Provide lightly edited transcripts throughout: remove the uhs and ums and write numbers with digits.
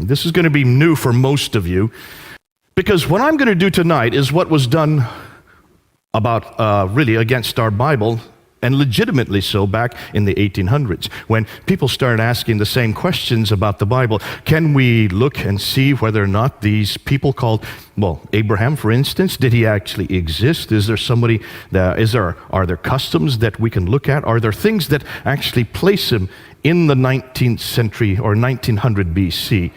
This is going to be new for most of you, because what I'm going to do tonight is what was done about really against our Bible, and legitimately so back in the 1800s, when people started asking the same questions about the Bible. Can we look and see whether or not these people called, well, Abraham, for instance, did he actually exist? Is there somebody, are there customs that we can look at? Are there things that actually place him in the 19th century or 1900 BC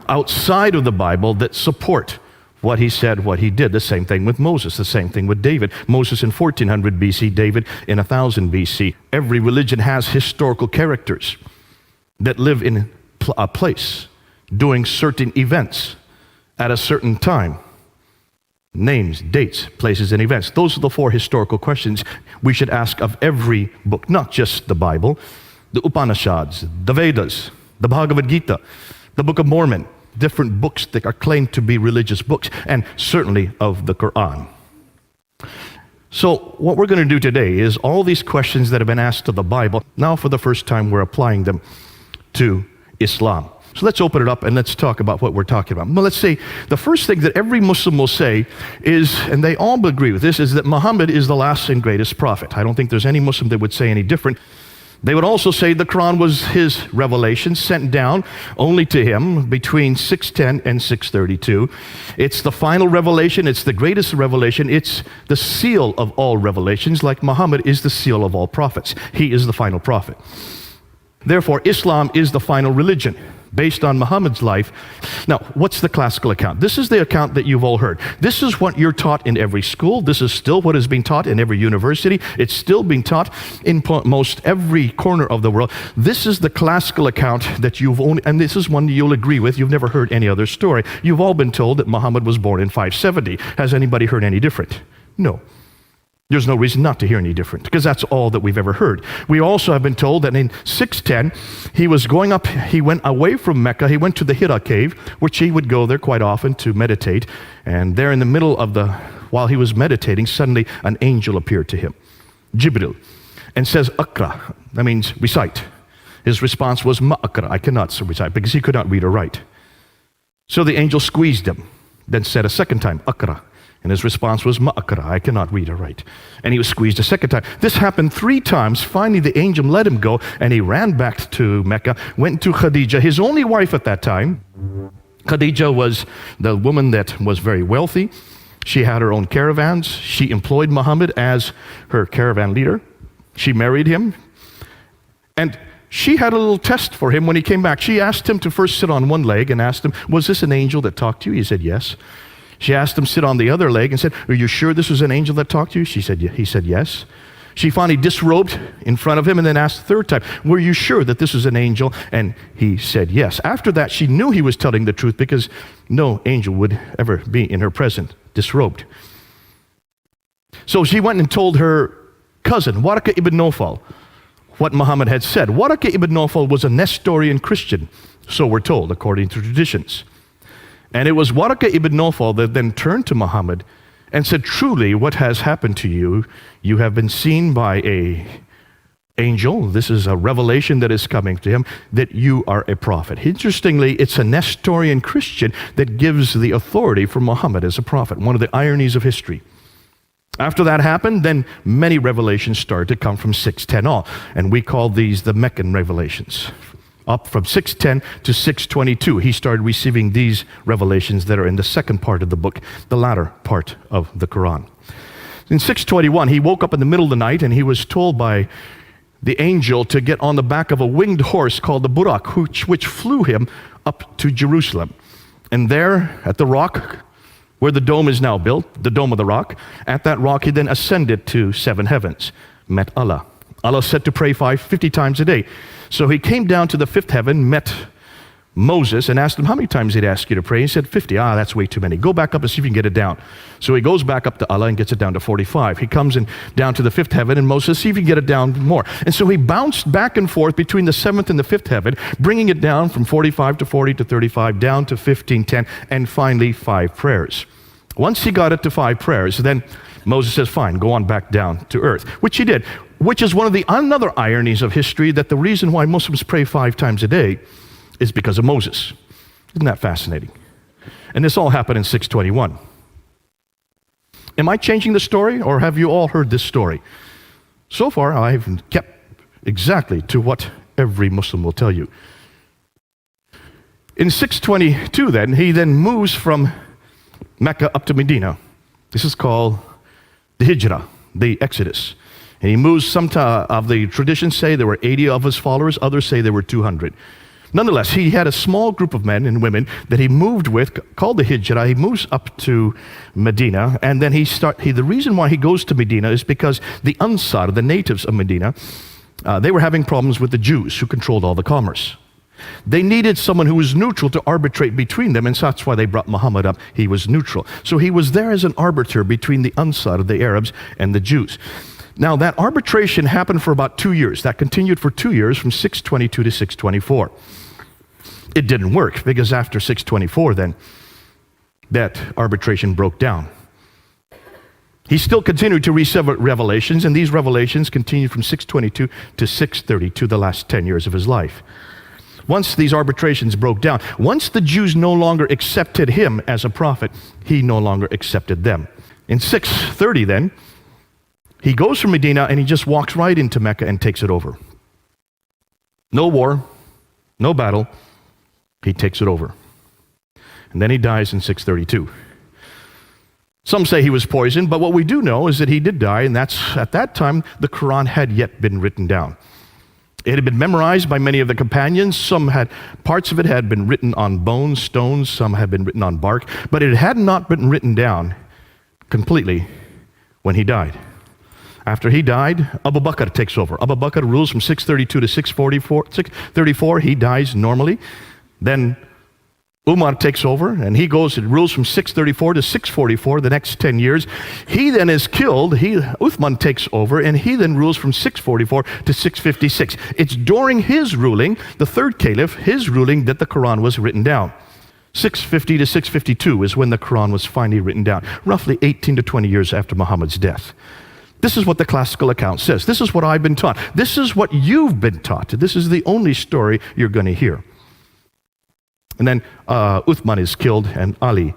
outside of the Bible that support what he said, what he did? The same thing with Moses, the same thing with David. Moses in 1400 BC, David in 1000 BC. Every religion has historical characters that live in a place, doing certain events at a certain time. Names, dates, places, and events. Those are the 4 historical questions we should ask of every book, not just the Bible. The Upanishads, the Vedas, the Bhagavad Gita, the Book of Mormon, different books that are claimed to be religious books, and certainly of the Quran. So what we're going to do today is all these questions that have been asked to the Bible, now for the first time we're applying them to Islam. So let's open it up and let's talk about what we're talking about. Well, let's say the first thing that every Muslim will say is, and they all agree with this, is that Muhammad is the last and greatest prophet. I don't think there's any Muslim that would say any different. They would also say the Quran was his revelation sent down only to him between 610 and 632. It's the final revelation. It's the greatest revelation. It's the seal of all revelations, like Muhammad is the seal of all prophets. He is the final prophet. Therefore, Islam is the final religion based on Muhammad's life. Now, what's the classical account? This is the account that you've all heard. This is what you're taught in every school. This is still what is being taught in every university. It's still being taught in most every corner of the world. This is the classical account that you've only, and this is one you'll agree with. You've never heard any other story. You've all been told that Muhammad was born in 570. Has anybody heard any different? No. There's no reason not to hear any different, because that's all that we've ever heard. We also have been told that in 610, he went away from Mecca, he went to the Hira cave, which he would go there quite often to meditate, and there in the middle of while he was meditating, suddenly an angel appeared to him, Jibril, and says, Akra, that means recite. His response was, Ma'akra, I cannot recite, because he could not read or write. So the angel squeezed him, then said a second time, Akra. And his response was, Ma'akra, I cannot read or write. And he was squeezed a second time. This happened 3 times. Finally, the angel let him go, and he ran back to Mecca, went to Khadija, his only wife at that time. Khadija was the woman that was very wealthy. She had her own caravans. She employed Muhammad as her caravan leader. She married him. And she had a little test for him when he came back. She asked him to first sit on one leg and asked him, was this an angel that talked to you? He said, yes. She asked him to sit on the other leg and said, are you sure this was an angel that talked to you? He said, yes. She finally disrobed in front of him and then asked the third time, were you sure that this was an angel? And he said, yes. After that, she knew he was telling the truth, because no angel would ever be in her presence disrobed. So she went and told her cousin, Waraka ibn Nawfal, what Muhammad had said. Waraka ibn Nawfal was a Nestorian Christian, so we're told, according to traditions. And it was Waraka ibn Nawfal that then turned to Muhammad and said, truly, what has happened to you, you have been seen by an angel. This is a revelation that is coming to him, that you are a prophet. Interestingly, it's a Nestorian Christian that gives the authority for Muhammad as a prophet, one of the ironies of history. After that happened, then many revelations started to come from 610 on, and we call these the Meccan revelations. Up from 610 to 622, he started receiving these revelations that are in the second part of the book, the latter part of the Quran. In 621, he woke up in the middle of the night, and he was told by the angel to get on the back of a winged horse called the Burak, which flew him up to Jerusalem. And there, at the rock, where the dome is now built, the Dome of the Rock, at that rock he then ascended to 7 heavens, met Allah. Allah said to pray 50 times a day. So he came down to the 5th heaven, met Moses, and asked him, how many times did he ask you to pray? He said, 50. That's way too many. Go back up and see if you can get it down. So he goes back up to Allah and gets it down to 45. He comes down to the 5th heaven, and Moses, see if you can get it down more. And so he bounced back and forth between the 7th and the 5th heaven, bringing it down from 45 to 40 to 35, down to 15, 10, and finally 5 prayers. Once he got it to 5 prayers, then Moses says, fine, go on back down to earth, which he did, which is one of the another ironies of history, that the reason why Muslims pray 5 times a day is because of Moses. Isn't that fascinating? And this all happened in 621. Am I changing the story, or have you all heard this story? So far, I've kept exactly to what every Muslim will tell you. In 622 then, he then moves from Mecca up to Medina. This is called the Hijrah, the Exodus. And he moves, some of the traditions say there were 80 of his followers, others say there were 200. Nonetheless, he had a small group of men and women that he moved with, called the Hijrah. He moves up to Medina, and then the reason why he goes to Medina is because the Ansar, the natives of Medina, they were having problems with the Jews who controlled all the commerce. They needed someone who was neutral to arbitrate between them, and so that's why they brought Muhammad up. He was neutral. So he was there as an arbiter between the Ansar, the Arabs, and the Jews. Now, that arbitration happened for about 2 years. That continued for 2 years, from 622 to 624. It didn't work, because after 624, then, that arbitration broke down. He still continued to receive revelations, and these revelations continued from 622 to 632, the last 10 years of his life. Once these arbitrations broke down, once the Jews no longer accepted him as a prophet, he no longer accepted them. In 630 then, he goes from Medina and he just walks right into Mecca and takes it over. No war, no battle, he takes it over. And then he dies in 632. Some say he was poisoned, but what we do know is that he did die, and that's, at that time, the Quran had yet been written down. It had been memorized by many of the companions. Parts of it had been written on bones, stones, some had been written on bark, but it had not been written down completely when he died. After he died, Abu Bakr takes over. Abu Bakr rules from 632 to 634. He dies normally. Then Umar takes over, and he goes and rules from 634 to 644, the next 10 years. He then is killed. Uthman takes over, and he then rules from 644 to 656. It's during his ruling, the third caliph, his ruling, that the Quran was written down. 650 to 652 is when the Quran was finally written down, roughly 18 to 20 years after Muhammad's death. This is what the classical account says. This is what I've been taught. This is what you've been taught. This is the only story you're going to hear. And then Uthman is killed, and Ali,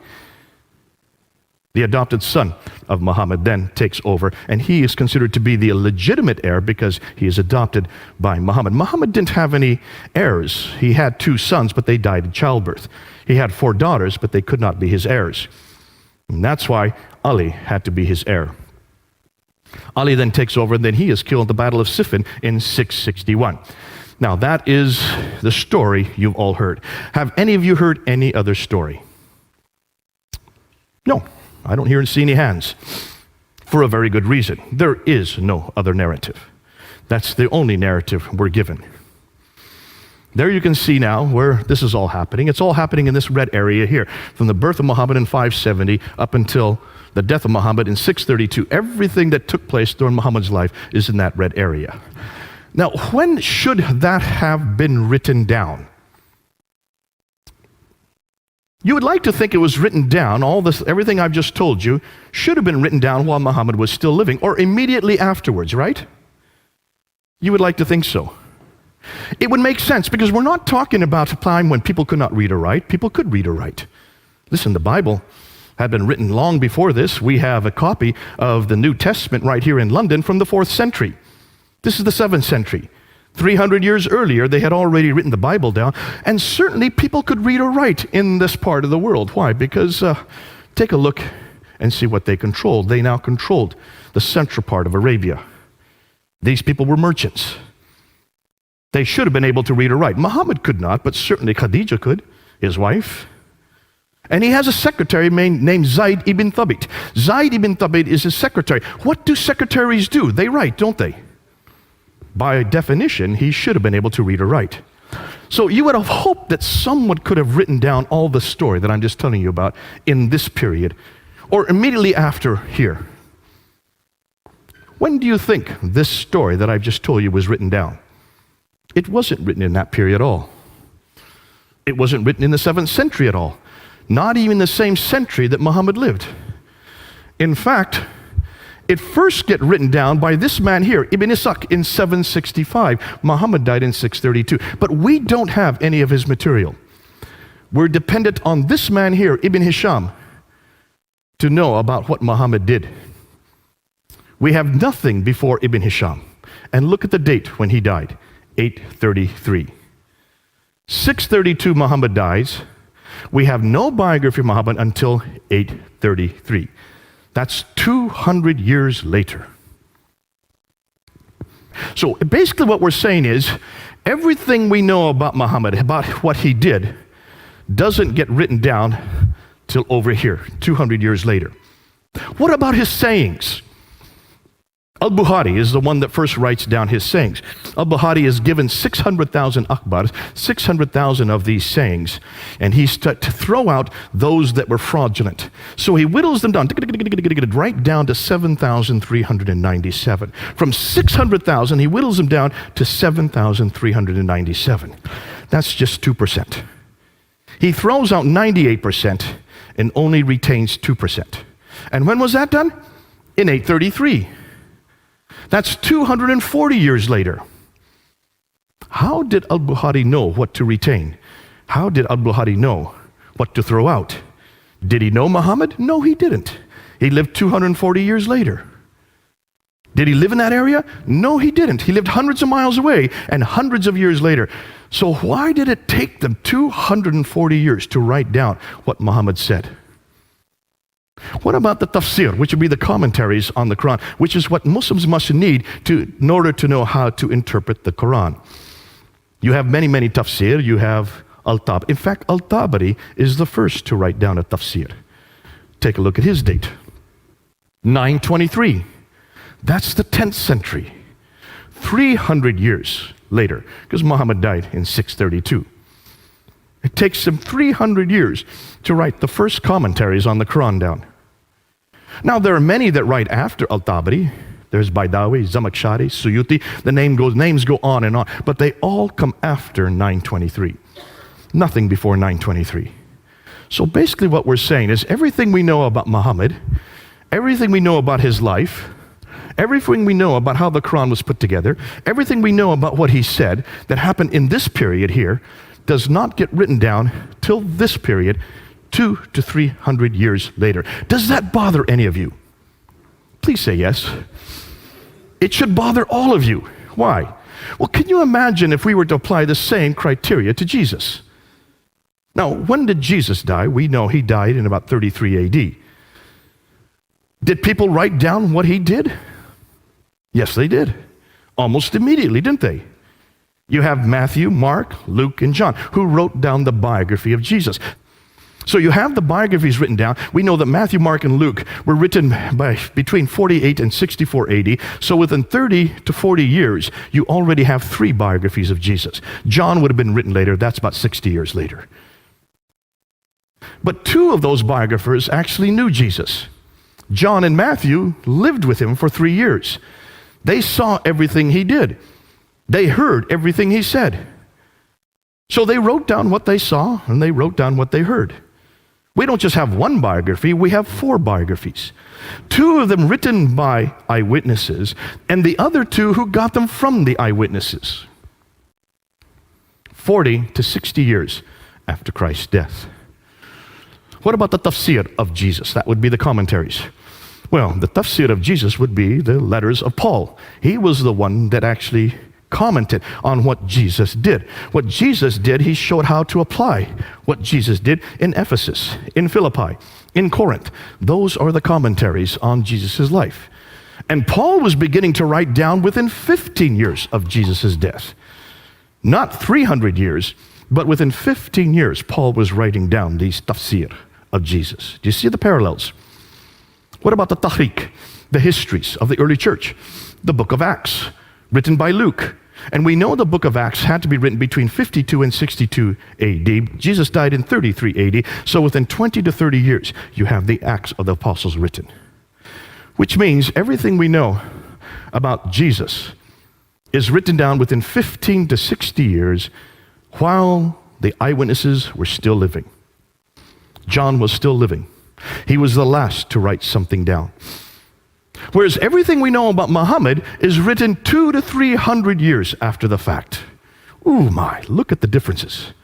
the adopted son of Muhammad, then takes over, and he is considered to be the legitimate heir because he is adopted by Muhammad. Muhammad didn't have any heirs. He had 2 sons, but they died in childbirth. He had 4 daughters, but they could not be his heirs. And that's why Ali had to be his heir. Ali then takes over, and then he is killed at the Battle of Siffin in 661. Now, that is the story you've all heard. Have any of you heard any other story? No, I don't hear and see any hands. For a very good reason. There is no other narrative. That's the only narrative we're given. There you can see now where this is all happening. It's all happening in this red area here. From the birth of Muhammad in 570 up until the death of Muhammad in 632. Everything that took place during Muhammad's life is in that red area. Now, when should that have been written down? You would like to think it was written down, everything I've just told you, should have been written down while Muhammad was still living, or immediately afterwards, right? You would like to think so. It would make sense, because we're not talking about a time when people could not read or write. People could read or write. Listen, the Bible had been written long before this. We have a copy of the New Testament right here in London from the 4th century. This is the 7th century. 300 years earlier, they had already written the Bible down, and certainly people could read or write in this part of the world. Why? Because take a look and see what they controlled. They now controlled the central part of Arabia. These people were merchants. They should have been able to read or write. Muhammad could not, but certainly Khadija could, his wife. And he has a secretary named Zayd ibn Thabit. Zayd ibn Thabit is his secretary. What do secretaries do? They write, don't they? By definition, he should have been able to read or write. So you would have hoped that someone could have written down all the story that I'm just telling you about in this period, or immediately after here. When do you think this story that I've just told you was written down? It wasn't written in that period at all. It wasn't written in the 7th century at all. Not even the same century that Muhammad lived. In fact, it first gets written down by this man here, Ibn Ishaq, in 765. Muhammad died in 632. But we don't have any of his material. We're dependent on this man here, Ibn Hisham, to know about what Muhammad did. We have nothing before Ibn Hisham. And look at the date when he died, 833. 632 Muhammad dies. We have no biography of Muhammad until 833. That's 200 years later. So basically what we're saying is, everything we know about Muhammad, about what he did, doesn't get written down till over here, 200 years later. What about his sayings? Al-Bukhari is the one that first writes down his sayings. Al-Bukhari is given 600,000 akhbars, 600,000 of these sayings, and he's to throw out those that were fraudulent. So he whittles them down, right down to 7,397. From 600,000, he whittles them down to 7,397. That's just 2%. He throws out 98% and only retains 2%. And when was that done? In 833. That's 240 years later. How did Al-Bukhari know what to retain? How did Al-Bukhari know what to throw out? Did he know Muhammad? No, he didn't. He lived 240 years later. Did he live in that area? No, he didn't. He lived hundreds of miles away and hundreds of years later. So why did it take them 240 years to write down what Muhammad said? What about the tafsir, which would be the commentaries on the Quran, which is what Muslims must need in order to know how to interpret the Quran? You have many, many tafsir. You have Al-Tabari. In fact, Al-Tabari is the first to write down a tafsir. Take a look at his date. 923. That's the 10th century. 300 years later, because Muhammad died in 632. It takes him 300 years to write the first commentaries on the Quran down. Now, there are many that write after Al-Tabari. There's Baidawi, Zamakhshari, Suyuti. The names go on and on, but they all come after 923. Nothing before 923. So basically what we're saying is everything we know about Muhammad, everything we know about his life, everything we know about how the Quran was put together, everything we know about what he said that happened in this period here, does not get written down till this period, 200 to 300 years later. Does that bother any of you? Please say yes. It should bother all of you. Why? Well, can you imagine if we were to apply the same criteria to Jesus? Now, when did Jesus die? We know he died in about 33 AD. Did people write down what he did? Yes, they did. Almost immediately, didn't they? You have Matthew, Mark, Luke, and John, who wrote down the biography of Jesus. So you have the biographies written down. We know that Matthew, Mark, and Luke were written by between 48 and 64 AD. So within 30 to 40 years, you already have 3 biographies of Jesus. John would have been written later. That's about 60 years later. But 2 of those biographers actually knew Jesus. John and Matthew lived with him for 3 years. They saw everything he did. They heard everything he said. So they wrote down what they saw and they wrote down what they heard. We don't just have 1 biography, we have 4 biographies. 2 of them written by eyewitnesses and the other 2 who got them from the eyewitnesses. 40 to 60 years after Christ's death. What about the tafsir of Jesus? That would be the commentaries. Well, the tafsir of Jesus would be the letters of Paul. He was the one that actually commented on what Jesus did. What Jesus did, he showed how to apply what Jesus did in Ephesus, in Philippi, in Corinth. Those are the commentaries on Jesus' life. And Paul was beginning to write down within 15 years of Jesus' death. Not 300 years, but within 15 years, Paul was writing down these tafsir of Jesus. Do you see the parallels? What about the Tahrik, the histories of the early church? The book of Acts, written by Luke. And we know the book of Acts had to be written between 52 and 62 AD. Jesus died in 33 AD. So within 20 to 30 years, you have the Acts of the Apostles written. Which means everything we know about Jesus is written down within 15 to 60 years while the eyewitnesses were still living. John was still living. He was the last to write something down. Whereas everything we know about Muhammad is written 200 to 300 years after the fact. Ooh my, look at the differences.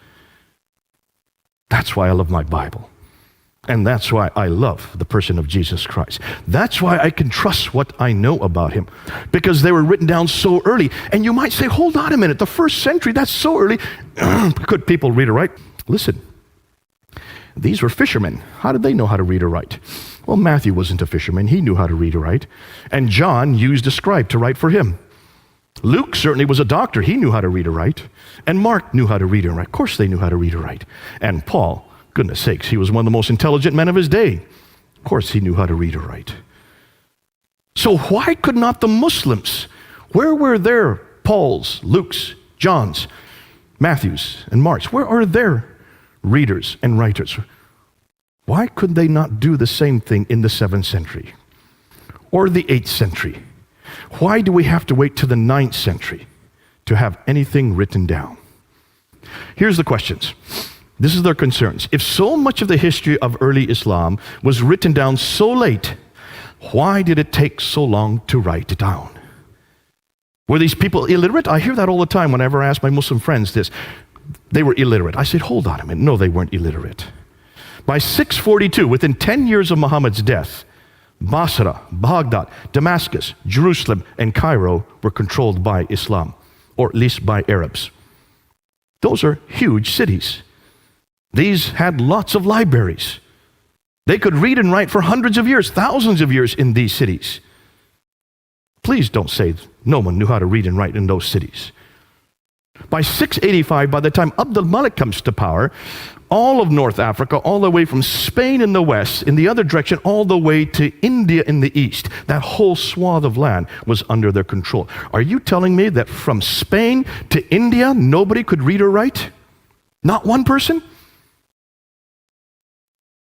That's why I love my Bible. And that's why I love the person of Jesus Christ. That's why I can trust what I know about him, because they were written down so early. And you might say, hold on a minute, the first century, that's so early. Could people read or write? Listen, these were fishermen. How did they know how to read or write? Well, Matthew wasn't a fisherman. He knew how to read or write. And John used a scribe to write for him. Luke certainly was a doctor. He knew how to read or write. And Mark knew how to read or write. Of course they knew how to read or write. And Paul, goodness sakes, he was one of the most intelligent men of his day. Of course he knew how to read or write. So why could not the Muslims, where were their Pauls, Lukes, Johns, Matthews, and Marks? Where are their readers and writers? Why could they not do the same thing in the 7th century or the 8th century? Why do we have to wait to the 9th century to have anything written down? Here's the questions. This is their concerns. If so much of the history of early Islam was written down so late, why did it take so long to write it down? Were these people illiterate? I hear that all the time whenever I ask my Muslim friends this. They were illiterate. I said, hold on a minute. No, they weren't illiterate. By 642, within 10 years of Muhammad's death, Basra, Baghdad, Damascus, Jerusalem, and Cairo were controlled by Islam, or at least by Arabs. Those are huge cities. These had lots of libraries. They could read and write for hundreds of years, thousands of years in these cities. Please don't say no one knew how to read and write in those cities. By 685, by the time Abd al-Malik comes to power, all of North Africa, all the way from Spain in the west, in the other direction, all the way to India in the east, that whole swath of land was under their control. Are you telling me that from Spain to India, nobody could read or write? Not one person?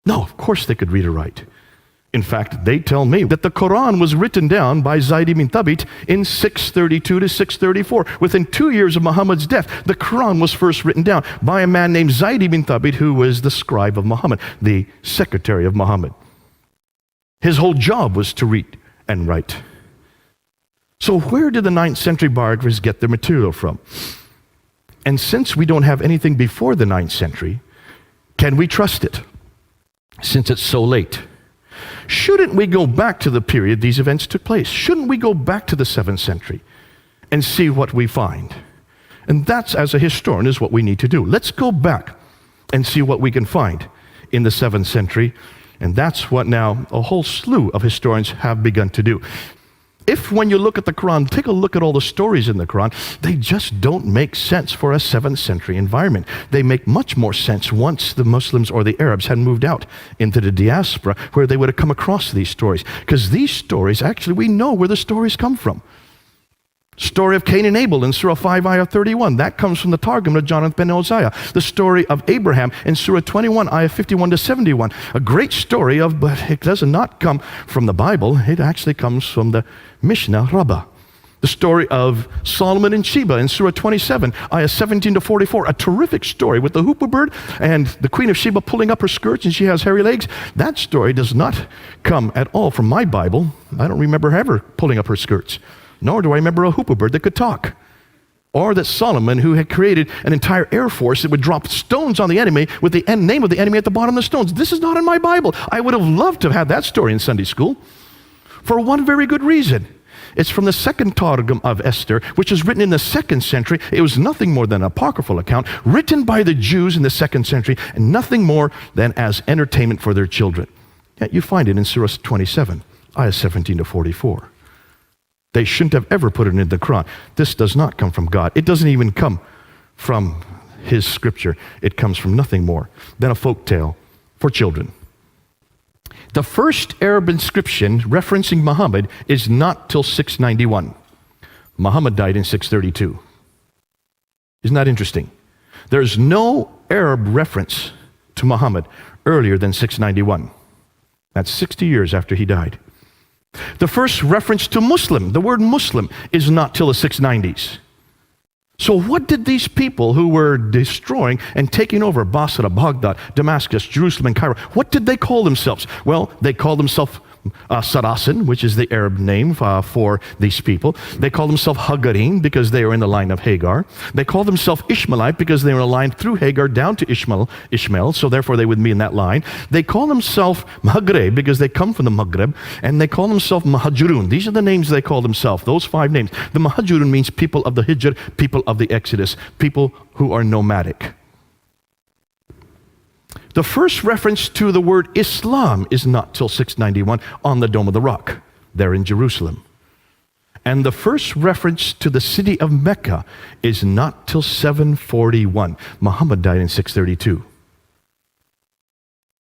No, of course they could read or write. In fact, they tell me that the Quran was written down by Zayd ibn Thabit in 632 to 634. Within 2 years of Muhammad's death, the Quran was first written down by a man named Zayd ibn Thabit, who was the scribe of Muhammad, the secretary of Muhammad. His whole job was to read and write. So where did the 9th century biographers get their material from? And since we don't have anything before the 9th century, can we trust it, since it's so late? Shouldn't we go back to the period these events took place? Shouldn't we go back to the 7th century and see what we find? And that's, as a historian, is what we need to do. Let's go back and see what we can find in the 7th century. And that's what now a whole slew of historians have begun to do. If when you look at the Quran, take a look at all the stories in the Quran, they just don't make sense for a 7th century environment. They make much more sense once the Muslims or the Arabs had moved out into the diaspora, where they would have come across these stories. Because these stories, actually, we know where the stories come from. Story of Cain and Abel in Surah 5, Ayah 31. That comes from the Targum of Jonathan ben Uzziah. The story of Abraham in Surah 21, Ayah 51 to 71. A great story but it does not come from the Bible. It actually comes from the Mishnah Rabbah. The story of Solomon and Sheba in Surah 27, Ayah 17 to 44. A terrific story with the hoopoe bird and the Queen of Sheba pulling up her skirts and she has hairy legs. That story does not come at all from my Bible. I don't remember her ever pulling up her skirts. Nor do I remember a hoopoe bird that could talk. Or that Solomon, who had created an entire air force that would drop stones on the enemy with the name of the enemy at the bottom of the stones. This is not in my Bible. I would have loved to have had that story in Sunday school. For one very good reason. It's from the second Targum of Esther, which was written in the 2nd century. It was nothing more than an apocryphal account written by the Jews in the 2nd century, and nothing more than as entertainment for their children. Yet you find it in Surah 27, Ayah 17 to 44. They shouldn't have ever put it in the Quran. This does not come from God. It doesn't even come from His scripture. It comes from nothing more than a folk tale for children. The first Arab inscription referencing Muhammad is not till 691. Muhammad died in 632. Isn't that interesting? There's no Arab reference to Muhammad earlier than 691. That's 60 years after he died. The first reference to Muslim, the word Muslim, is not till the 690s. So what did these people who were destroying and taking over Basra, Baghdad, Damascus, Jerusalem, and Cairo, what did they call themselves? Well, they called themselves Sarasin, which is the Arab name for these people. They call themselves Hagarim because they are in the line of Hagar. They call themselves Ishmaelite because they are in a line through Hagar down to Ishmael, so therefore they would be in that line. They call themselves Maghreb because they come from the Maghreb, and they call themselves Mahajurun. These are the names they call themselves, those 5 names. The Mahajurun means people of the Hijr, people of the Exodus, people who are nomadic. The first reference to the word Islam is not till 691 on the Dome of the Rock, there in Jerusalem. And the first reference to the city of Mecca is not till 741. Muhammad died in 632.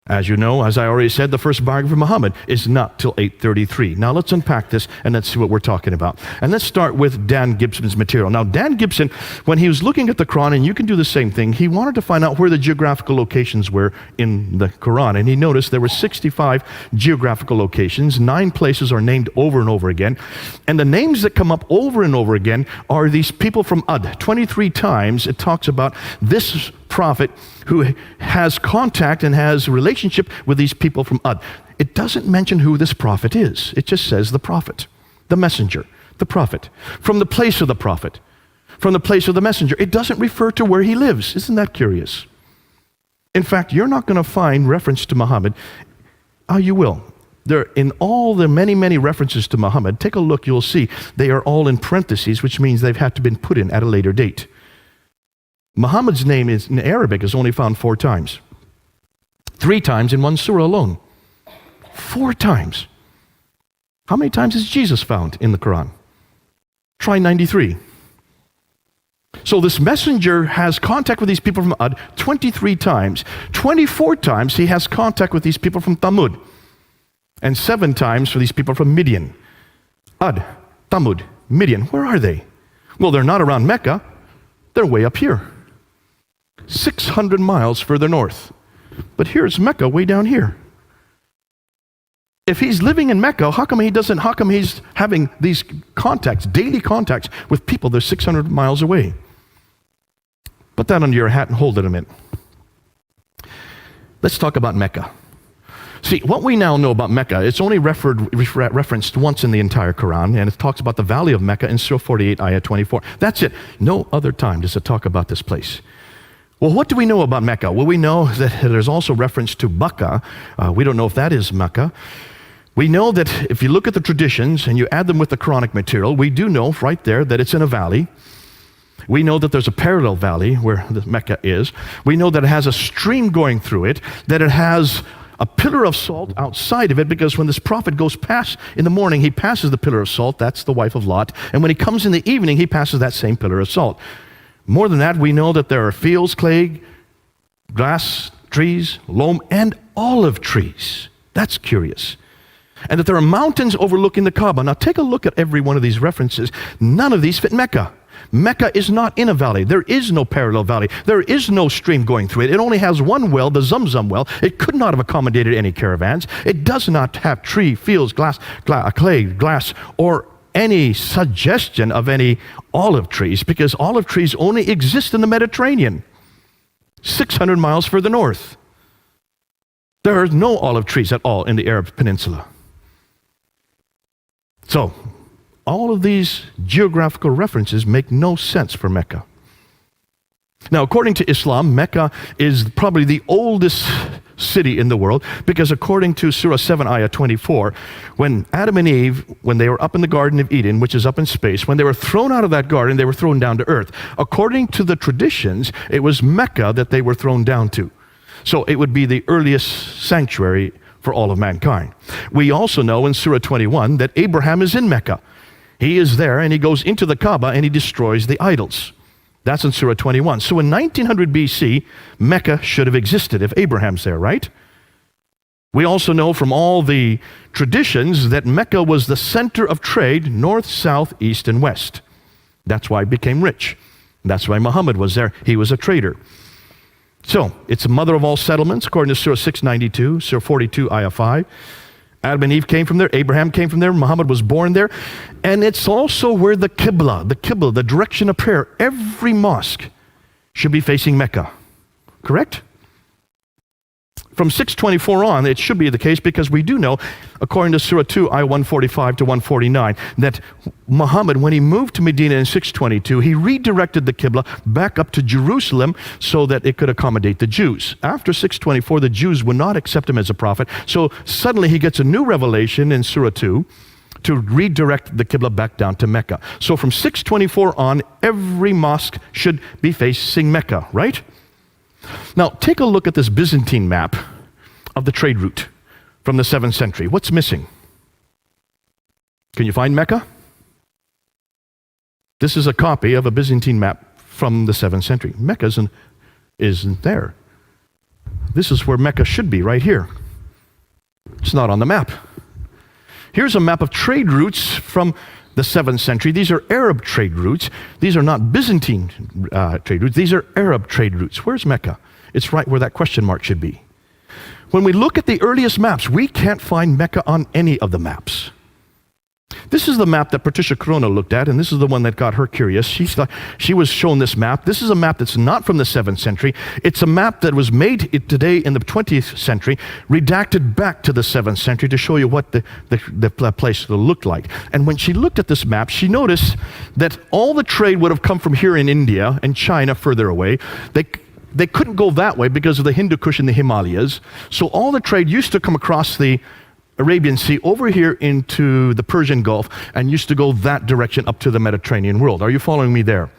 As you know, as I already said, the first biography of Muhammad is not till 833. Now let's unpack this and let's see what we're talking about. And let's start with Dan Gibson's material. Now Dan Gibson, when he was looking at the Quran, and you can do the same thing, he wanted to find out where the geographical locations were in the Quran. And he noticed there were 65 geographical locations. 9 places are named over and over again. And the names that come up over and over again are these people from Ad. 23 times it talks about this prophet who has contact and has a relationship with these people from Ad. It doesn't mention who this prophet is. It just says the prophet, the messenger, the prophet, from the place of the prophet, from the place of the messenger. It doesn't refer to where he lives. Isn't that curious? In fact, you're not going to find reference to Muhammad. You will. There, in all the many, many references to Muhammad, take a look, you'll see they are all in parentheses, which means they've had to been put in at a later date. Muhammad's name is, in Arabic, is only found 4 times. 3 times in one surah alone. 4 times. How many times is Jesus found in the Quran? Try 93. So this messenger has contact with these people from Ad 23 times. 24 times he has contact with these people from Thamud. And 7 times for these people from Midian. Ad, Thamud, Midian, where are they? Well, they're not around Mecca. They're way up here. 600 miles further north. But here's Mecca way down here. If he's living in Mecca, how come he's having these contacts, daily contacts with people that are 600 miles away? Put that under your hat and hold it a minute. Let's talk about Mecca. See, what we now know about Mecca, it's only referenced once in the entire Quran, and it talks about the valley of Mecca in Surah 48, Ayah 24. That's it. No other time does it talk about this place. Well, what do we know about Mecca? Well, we know that there's also reference to Bakka. We don't know if that is Mecca. We know that if you look at the traditions and you add them with the Quranic material, we do know right there that it's in a valley. We know that there's a parallel valley where the Mecca is. We know that it has a stream going through it, that it has a pillar of salt outside of it, because when this prophet goes past in the morning, he passes the pillar of salt. That's the wife of Lot. And when he comes in the evening, he passes that same pillar of salt. More than that, we know that there are fields, clay, grass, trees, loam, and olive trees. That's curious. And that there are mountains overlooking the Kaaba. Now take a look at every one of these references. None of these fit Mecca. Mecca is not in a valley. There is no parallel valley. There is no stream going through it. It only has one well, the Zamzam well. It could not have accommodated any caravans. It does not have tree, fields, clay, glass, or any suggestion of any olive trees, because olive trees only exist in the Mediterranean, 600 miles further north. There are no olive trees at all in the Arab Peninsula. So, all of these geographical references make no sense for Mecca. Now, according to Islam, Mecca is probably the oldest city in the world, because according to Surah 7, Ayah 24, when Adam and Eve, when they were up in the Garden of Eden, which is up in space, when they were thrown out of that garden, they were thrown down to earth. According to the traditions, it was Mecca that they were thrown down to. So it would be the earliest sanctuary for all of mankind. We also know in Surah 21 that Abraham is in Mecca. He is there, and he goes into the Kaaba and he destroys the idols. That's in Surah 21. So in 1900 BC, Mecca should have existed if Abraham's there, right? We also know from all the traditions that Mecca was the center of trade, north, south, east, and west. That's why it became rich. That's why Muhammad was there. He was a trader. So, it's the mother of all settlements, according to Surah 692, Surah 42, Ayah 5. Adam and Eve came from there. Abraham came from there. Muhammad was born there. And it's also where the Qibla, the direction of prayer, every mosque should be facing Mecca. Correct? From 624 on, it should be the case, because we do know, according to Surah 2, ayah 145 to 149, that Muhammad, when he moved to Medina in 622, he redirected the Qibla back up to Jerusalem so that it could accommodate the Jews. After 624, the Jews would not accept him as a prophet, so suddenly he gets a new revelation in Surah 2 to redirect the Qibla back down to Mecca. So from 624 on, every mosque should be facing Mecca, right? Now, take a look at this Byzantine map of the trade route from the 7th century. What's missing? Can you find Mecca? This is a copy of a Byzantine map from the 7th century. Mecca isn't there. This is where Mecca should be, right here. It's not on the map. Here's a map of trade routes from the 7th century. These are Arab trade routes. These are not Byzantine trade routes. These are Arab trade routes. Where's Mecca? It's right where that question mark should be. When we look at the earliest maps, we can't find Mecca on any of the maps. This is the map that Patricia Corona looked at, and this is the one that got her curious. She was shown this map. This is a map that's not from the 7th century. It's a map that was made today in the 20th century, redacted back to the 7th century to show you what the place looked like. And when she looked at this map, she noticed that all the trade would have come from here in India and China further away. They couldn't go that way because of the Hindu Kush and the Himalayas. So all the trade used to come across the Arabian Sea over here into the Persian Gulf and used to go that direction up to the Mediterranean world. Are you following me there?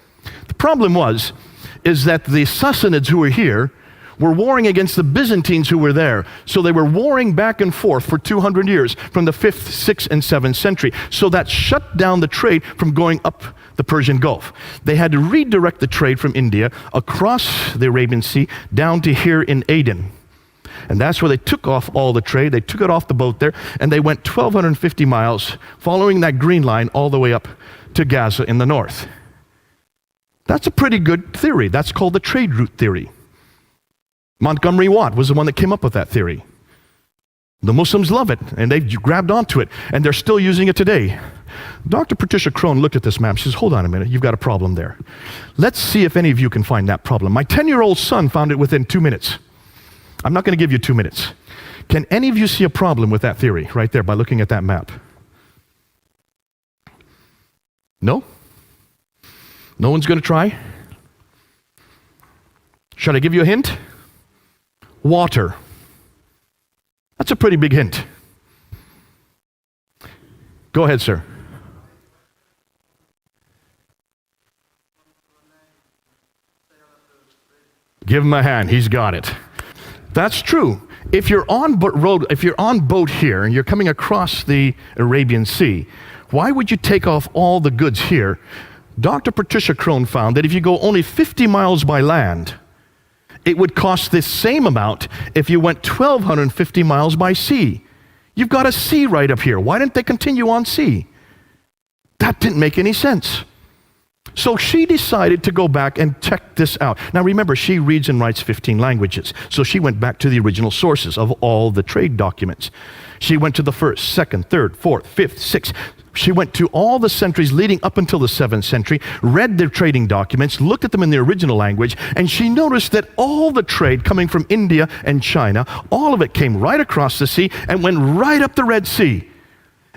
The problem is that the Sassanids who were here were warring against the Byzantines who were there. So they were warring back and forth for 200 years from the 5th, 6th, and 7th century. So that shut down the trade from going up the Persian Gulf. They had to redirect the trade from India across the Arabian Sea down to here in Aden. And that's where they took off all the trade. They took it off the boat there, and they went 1,250 miles, following that green line all the way up to Gaza in the north. That's a pretty good theory. That's called the trade route theory. Montgomery Watt was the one that came up with that theory. The Muslims love it, and they've grabbed onto it, and they're still using it today. Dr. Patricia Crone looked at this map. She says, hold on a minute, you've got a problem there. Let's see if any of you can find that problem. My 10-year-old son found it within 2 minutes. I'm not going to give you 2 minutes. Can any of you see a problem with that theory right there by looking at that map? No? No one's going to try? Should I give you a hint? Water. That's a pretty big hint. Go ahead, sir. Give him a hand. He's got it. That's true. If you're on boat here and you're coming across the Arabian Sea, why would you take off all the goods here? Dr. Patricia Crone found that if you go only 50 miles by land, it would cost the same amount if you went 1,250 miles by sea. You've got a sea right up here. Why didn't they continue on sea? That didn't make any sense. So she decided to go back and check this out. Now remember, she reads and writes 15 languages. So she went back to the original sources of all the trade documents. She went to the 1st, 2nd, 3rd, 4th, 5th, 6th. She went to all the centuries leading up until the 7th century, read their trading documents, looked at them in the original language, and she noticed that all the trade coming from India and China, all of it came right across the sea and went right up the Red Sea.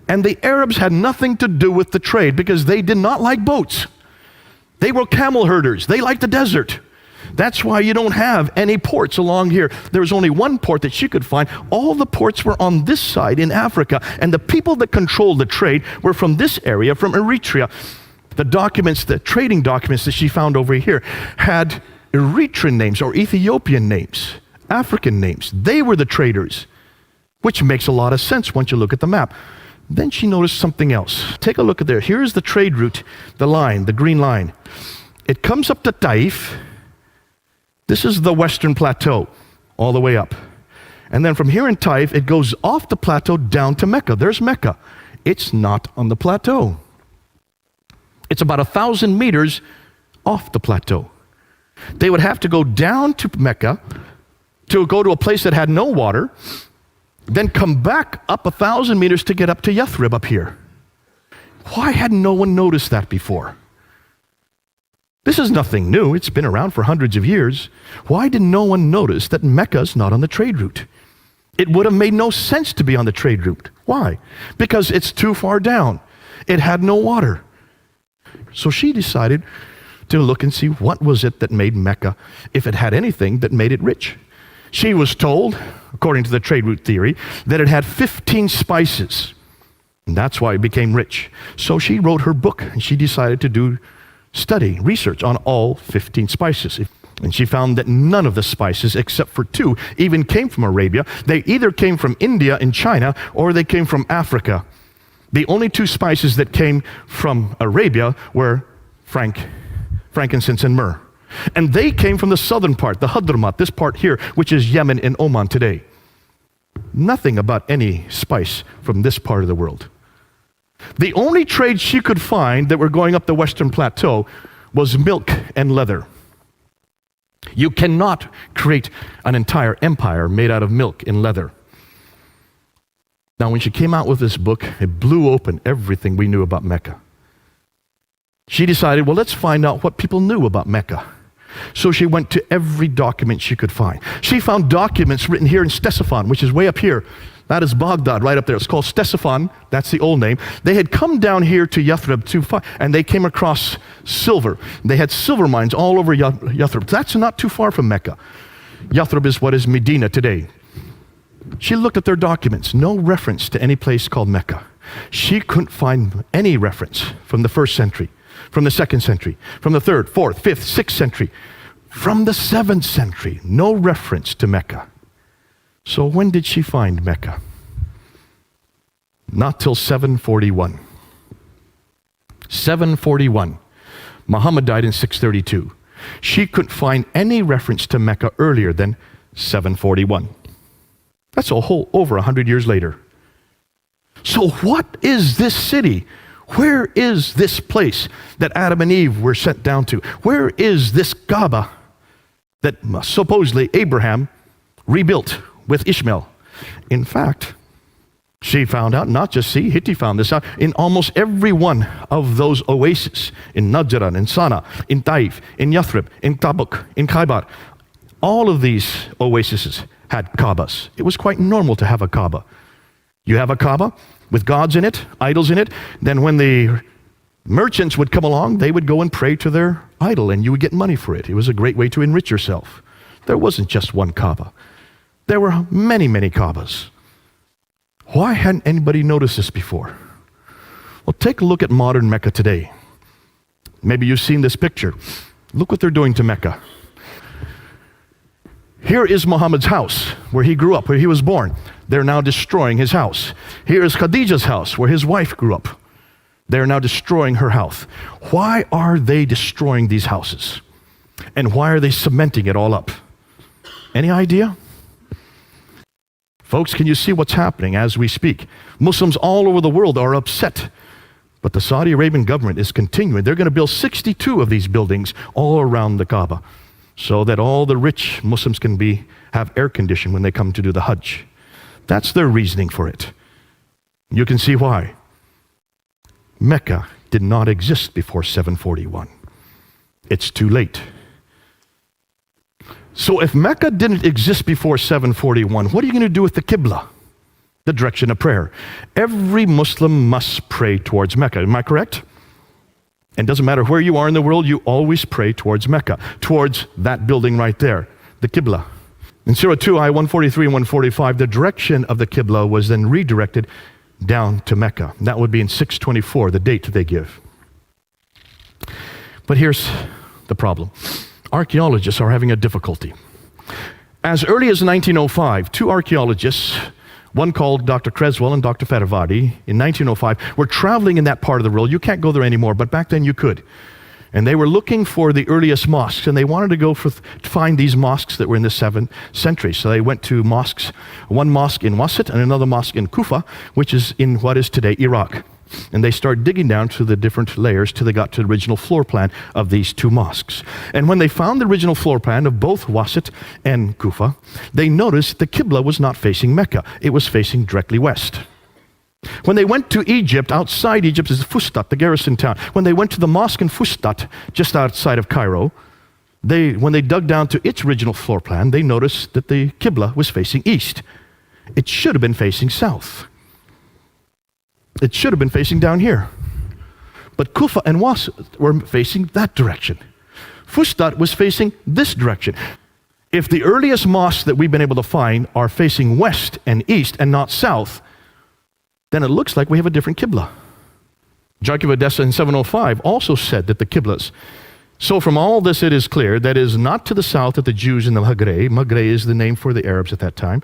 And the Arabs had nothing to do with the trade because they did not like boats. They were camel herders. They liked the desert. That's why you don't have any ports along here. There was only one port that she could find. All the ports were on this side in Africa, and the people that controlled the trade were from this area, from Eritrea. The documents, the trading documents that she found over here had Eritrean names or Ethiopian names, African names. They were the traders, which makes a lot of sense once you look at the map. Then she noticed something else. Take a look at there. Here's the trade route, the line, the green line. It comes up to Taif. This is the Western Plateau, all the way up. And then from here in Taif, it goes off the plateau down to Mecca. There's Mecca. It's not on the plateau. It's about 1,000 meters off the plateau. They would have to go down to Mecca to go to a place that had no water, then come back up 1,000 meters to get up to Yathrib up here. Why had no one noticed that before? This is nothing new. It's been around for hundreds of years. Why did no one notice that Mecca's not on the trade route? It would have made no sense to be on the trade route. Why? Because it's too far down. It had no water. So she decided to look and see what was it that made Mecca, if it had anything that made it rich. She was told, according to the trade route theory, that it had 15 spices. And that's why it became rich. So she wrote her book, and she decided to do research on all 15 spices. And she found that none of the spices, except for 2, even came from Arabia. They either came from India and China, or they came from Africa. The only 2 spices that came from Arabia were frankincense and myrrh. And they came from the southern part, the Hadramat, this part here, which is Yemen and Oman today. Nothing about any spice from this part of the world. The only trade she could find that were going up the Western Plateau was milk and leather. You cannot create an entire empire made out of milk and leather. Now, when she came out with this book, it blew open everything we knew about Mecca. She decided, well, let's find out what people knew about Mecca. So she went to every document she could find. She found documents written here in Ctesiphon, which is way up here. That is Baghdad, right up there. It's called Ctesiphon. That's the old name. They had come down here to Yathrib, and they came across silver. They had silver mines all over Yathrib. That's not too far from Mecca. Yathrib is what is Medina today. She looked at their documents. No reference to any place called Mecca. She couldn't find any reference from the 1st century, from the 2nd century, from the 3rd, 4th, 5th, 6th century, from the 7th century. No reference to Mecca. So when did she find Mecca? Not till 741. 741. Muhammad died in 632. She couldn't find any reference to Mecca earlier than 741. That's over 100 years later. So what is this city? Where is this place that Adam and Eve were sent down to? Where is this Kaaba that supposedly Abraham rebuilt with Ishmael? In fact, she found out, not just Hitti found this out, in almost every one of those oases, in Najran, in Sana, in Taif, in Yathrib, in Tabuk, in Khaybar, all of these oases had Kaabas. It was quite normal to have a Kaaba. You have a Kaaba with gods in it, idols in it, then when the merchants would come along, they would go and pray to their idol, and you would get money for it. It was a great way to enrich yourself. There wasn't just one Kaaba. There were many, many Kaabas. Why hadn't anybody noticed this before? Well, take a look at modern Mecca today. Maybe you've seen this picture. Look what they're doing to Mecca. Here is Muhammad's house, where he grew up, where he was born. They're now destroying his house. Here is Khadija's house, where his wife grew up. They're now destroying her house. Why are they destroying these houses? And why are they cementing it all up? Any idea? Folks, can you see what's happening as we speak? Muslims all over the world are upset. But the Saudi Arabian government is continuing. They're going to build 62 of these buildings all around the Kaaba, so that all the rich Muslims can have air conditioning when they come to do the Hajj. That's their reasoning for it. You can see why. Mecca did not exist before 741. It's too late. So if Mecca didn't exist before 741, what are you going to do with the Qibla, the direction of prayer? Every Muslim must pray towards Mecca. Am I correct? And it doesn't matter where you are in the world, you always pray towards Mecca, towards that building right there, the Qibla. In Surah 2, Ayah 143 and 145, the direction of the Qibla was then redirected down to Mecca. That would be in 624, the date they give. But here's the problem. Archaeologists are having a difficulty. As early as 1905, 2 archaeologists, one called Dr. Creswell and Dr. Fedavadi, in 1905, were traveling in that part of the world. You can't go there anymore, but back then you could. And they were looking for the earliest mosques, and they wanted to go to find these mosques that were in the 7th century. So they went to mosques, one mosque in Wasit and another mosque in Kufa, which is in what is today Iraq. And they started digging down to the different layers till they got to the original floor plan of these 2 mosques. And when they found the original floor plan of both Wasit and Kufa, they noticed the Qibla was not facing Mecca. It was facing directly west. When they went to Egypt, outside Egypt is Fustat, the garrison town. When they went to the mosque in Fustat, just outside of Cairo, when they dug down to its original floor plan, they noticed that the Qibla was facing east. It should have been facing south. It should have been facing down here. But Kufa and Was were facing that direction. Fustat was facing this direction. If the earliest mosques that we've been able to find are facing west and east and not south, then it looks like we have a different Qibla. Jacob of Edessa in 705 also said that the Qiblas. So from all this it is clear that it is not to the south that the Jews in the Maghreb is the name for the Arabs at that time,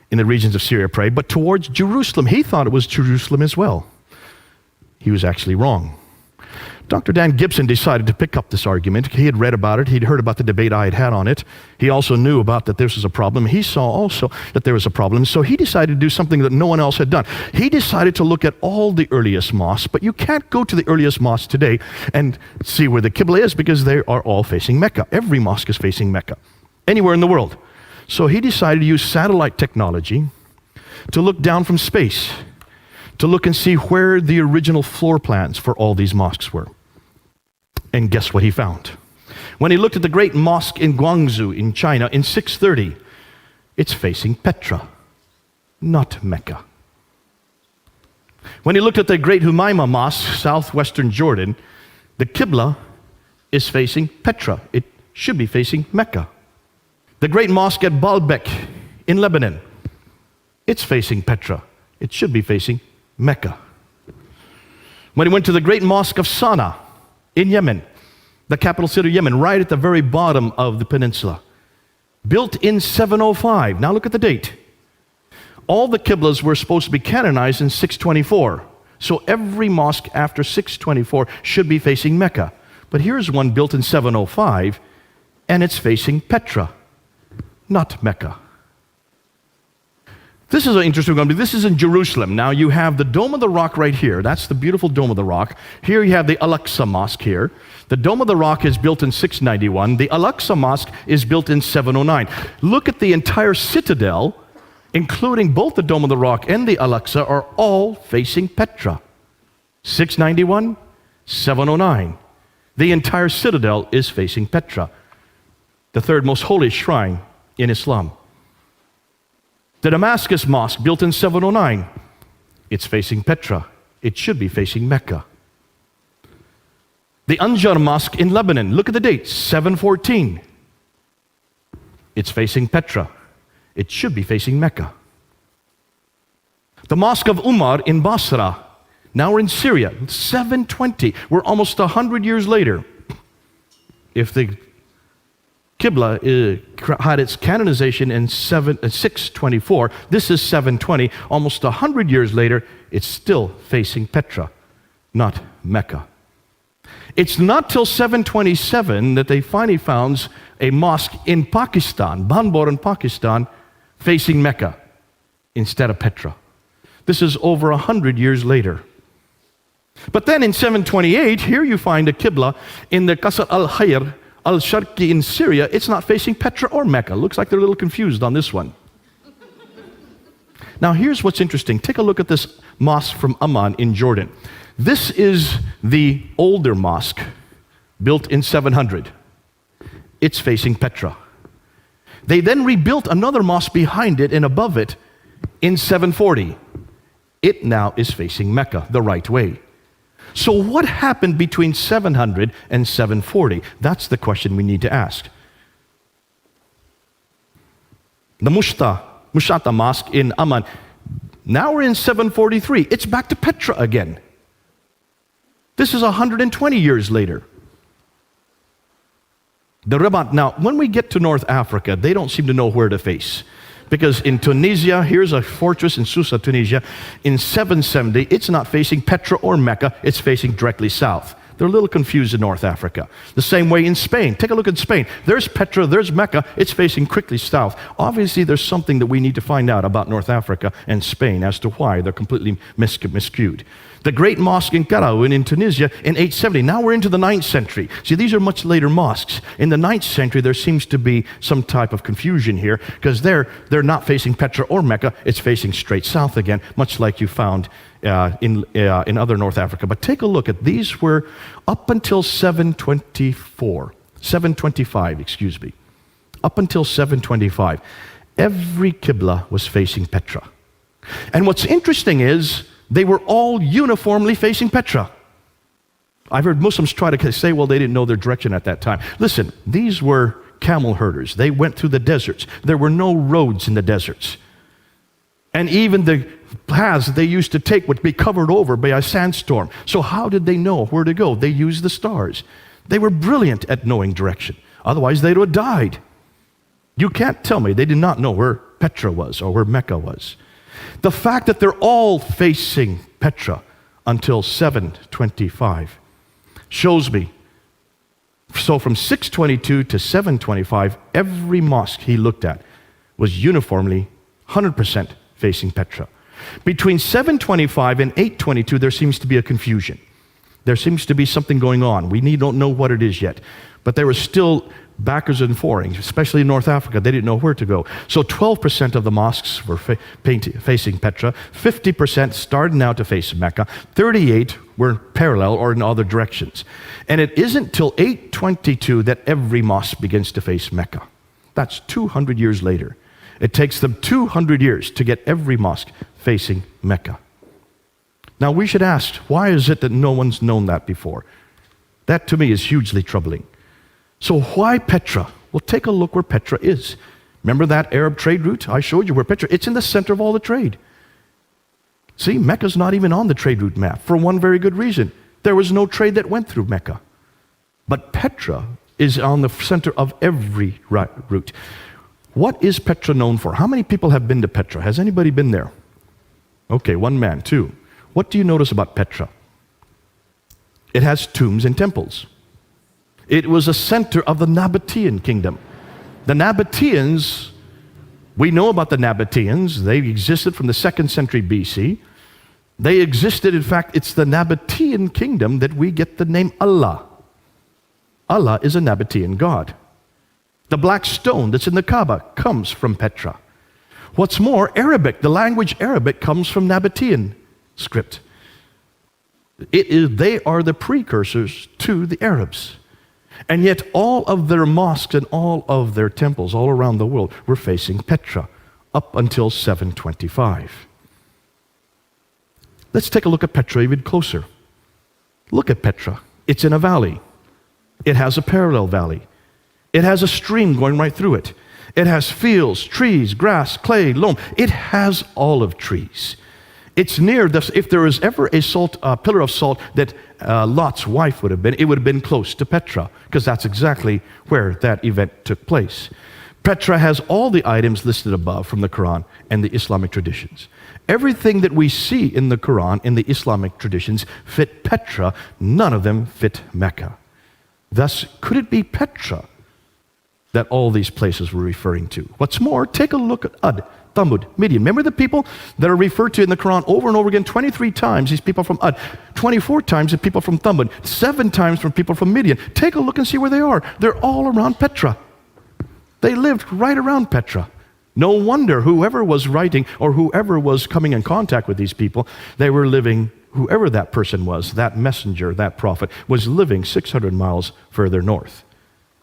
in the regions of Syria prayed, but towards Jerusalem. He thought it was Jerusalem as well. He was actually wrong. Dr. Dan Gibson decided to pick up this argument. He had read about it. He'd heard about the debate I had had on it. He also knew about that this was a problem. He saw also that there was a problem. So he decided to do something that no one else had done. He decided to look at all the earliest mosques, but you can't go to the earliest mosques today and see where the Qibla is because they are all facing Mecca. Every mosque is facing Mecca, anywhere in the world. So he decided to use satellite technology to look down from space, to look and see where the original floor plans for all these mosques were. And guess what he found? When he looked at the great mosque in Guangzhou in China in 630, it's facing Petra, not Mecca. When he looked at the great Humayma Mosque, southwestern Jordan, the Qibla is facing Petra. It should be facing Mecca. The great mosque at Baalbek in Lebanon, it's facing Petra. It should be facing Mecca. When he went to the great mosque of Sana'a in Yemen, the capital city of Yemen, right at the very bottom of the peninsula, built in 705. Now look at the date. All the Qiblas were supposed to be canonized in 624. So every mosque after 624 should be facing Mecca. But here's one built in 705, and it's facing Petra, not Mecca. This is an interesting one. This is in Jerusalem. Now you have the Dome of the Rock right here. That's the beautiful Dome of the Rock. Here you have the Al-Aqsa Mosque here. The Dome of the Rock is built in 691. The Al-Aqsa Mosque is built in 709. Look at the entire citadel, including both the Dome of the Rock and the Al-Aqsa, are all facing Petra. 691, 709. The entire citadel is facing Petra, the third most holy shrine in Islam. The Damascus Mosque, built in 709, it's facing Petra. It should be facing Mecca. The Anjar Mosque in Lebanon, look at the date, 714. It's facing Petra. It should be facing Mecca. The Mosque of Umar in Basra, now we're in Syria, 720. We're almost 100 years later. If the Qibla had its canonization in 624. This is 720. Almost 100 years later, it's still facing Petra, not Mecca. It's not till 727 that they finally found a mosque in Pakistan, Banbor in Pakistan, facing Mecca instead of Petra. This is over 100 years later. But then in 728, here you find a Qibla in the Qasr al-Khayr al-Sharqi in Syria. It's not facing Petra or Mecca. Looks like they're a little confused on this one. Now here's what's interesting. Take a look at this mosque from Amman in Jordan. This is the older mosque built in 700. It's facing Petra. They then rebuilt another mosque behind it and above it in 740. It now is facing Mecca the right way. So what happened between 700 and 740? That's the question we need to ask. The Mushata Mosque in Amman, now we're in 743. It's back to Petra again. This is 120 years later. The Rabat, now when we get to North Africa, they don't seem to know where to face. Because in Tunisia, here's a fortress in Susa, Tunisia, in 770, it's not facing Petra or Mecca, it's facing directly south. They're a little confused in North Africa. The same way in Spain. Take a look at Spain. There's Petra, there's Mecca, it's facing quickly south. Obviously, there's something that we need to find out about North Africa and Spain as to why they're completely miscued. The great mosque in Karaoun in Tunisia in 870. Now we're into the 9th century. See, these are much later mosques. In the 9th century, there seems to be some type of confusion here, because they're not facing Petra or Mecca. It's facing straight south again, much like you found in other North Africa. But take a look at these. Were up until 725, excuse me. Up until 725, every Qibla was facing Petra. And what's interesting is they were all uniformly facing Petra. I've heard Muslims try to say, well, they didn't know their direction at that time. Listen, these were camel herders. They went through the deserts. There were no roads in the deserts. And even the paths they used to take would be covered over by a sandstorm. So how did they know where to go? They used the stars. They were brilliant at knowing direction. Otherwise, they would have died. You can't tell me they did not know where Petra was or where Mecca was. The fact that they're all facing Petra until 725 shows me. So from 622 to 725, every mosque he looked at was uniformly 100% facing Petra. Between 725 and 822, there seems to be a confusion. There seems to be something going on. We don't know what it is yet. But there was still backers and forings, especially in North Africa. They didn't know where to go. So 12% of the mosques were facing Petra. 50% started now to face Mecca. 38 were parallel or in other directions. And it isn't till 822 that every mosque begins to face Mecca. That's 200 years later. It takes them 200 years to get every mosque facing Mecca. Now we should ask, why is it that no one's known that before? That to me is hugely troubling. So why Petra? Well, take a look where Petra is. Remember that Arab trade route? I showed you where Petra, it's in the center of all the trade. See, Mecca's not even on the trade route map for one very good reason. There was no trade that went through Mecca. But Petra is on the center of every route. What is Petra known for? How many people have been to Petra? Has anybody been there? Okay, one man, two. What do you notice about Petra? It has tombs and temples. It was a center of the Nabatean kingdom. The Nabateans, we know about the Nabateans. They existed from the 2nd century BC. They existed, in fact, it's the Nabatean kingdom that we get the name Allah. Allah is a Nabatean god. The black stone that's in the Kaaba comes from Petra. What's more, Arabic, the language Arabic comes from Nabatean script. They are the precursors to the Arabs. And yet all of their mosques and all of their temples all around the world were facing Petra up until 725. Let's take a look at Petra even closer. Look at Petra. It's in a valley. It has a parallel valley. It has a stream going right through it. It has fields, trees, grass, clay, loam. It has olive trees. It's near this. If there was ever a pillar of salt that Lot's wife would have been, it would have been close to Petra, because that's exactly where that event took place. Petra has all the items listed above from the Quran and the Islamic traditions. Everything that we see in the Quran and the Islamic traditions fit Petra. None of them fit Mecca. Thus, could it be Petra that all these places were referring to? What's more, take a look at Ad, Thamud, Midian. Remember the people that are referred to in the Quran over and over again? 23 times these people from Ad, 24 times the people from Thamud, 7 times from people from Midian. Take a look and see where they are. They're all around Petra. They lived right around Petra. No wonder whoever was writing or whoever was coming in contact with these people, they were living, whoever that person was, that messenger, that prophet, was living 600 miles further north.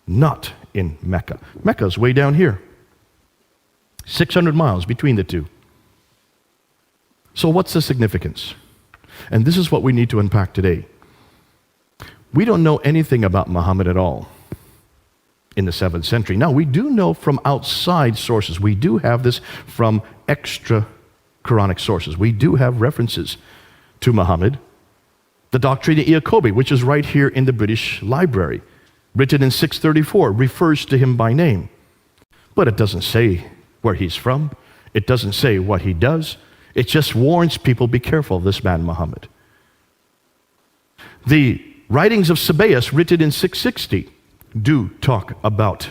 Not in Mecca. Mecca's way down here. 600 miles between the two. So what's the significance? And this is what we need to unpack today. We don't know anything about Muhammad at all in the 7th century. Now, we do know from outside sources. We do have this from extra Quranic sources. We do have references to Muhammad. The Doctrina Iacobi, which is right here in the British Library, written in 634, refers to him by name. But it doesn't say where he's from. It doesn't say what he does. It just warns people, be careful of this man Muhammad. The writings of Sabaeus, written in 660, do talk about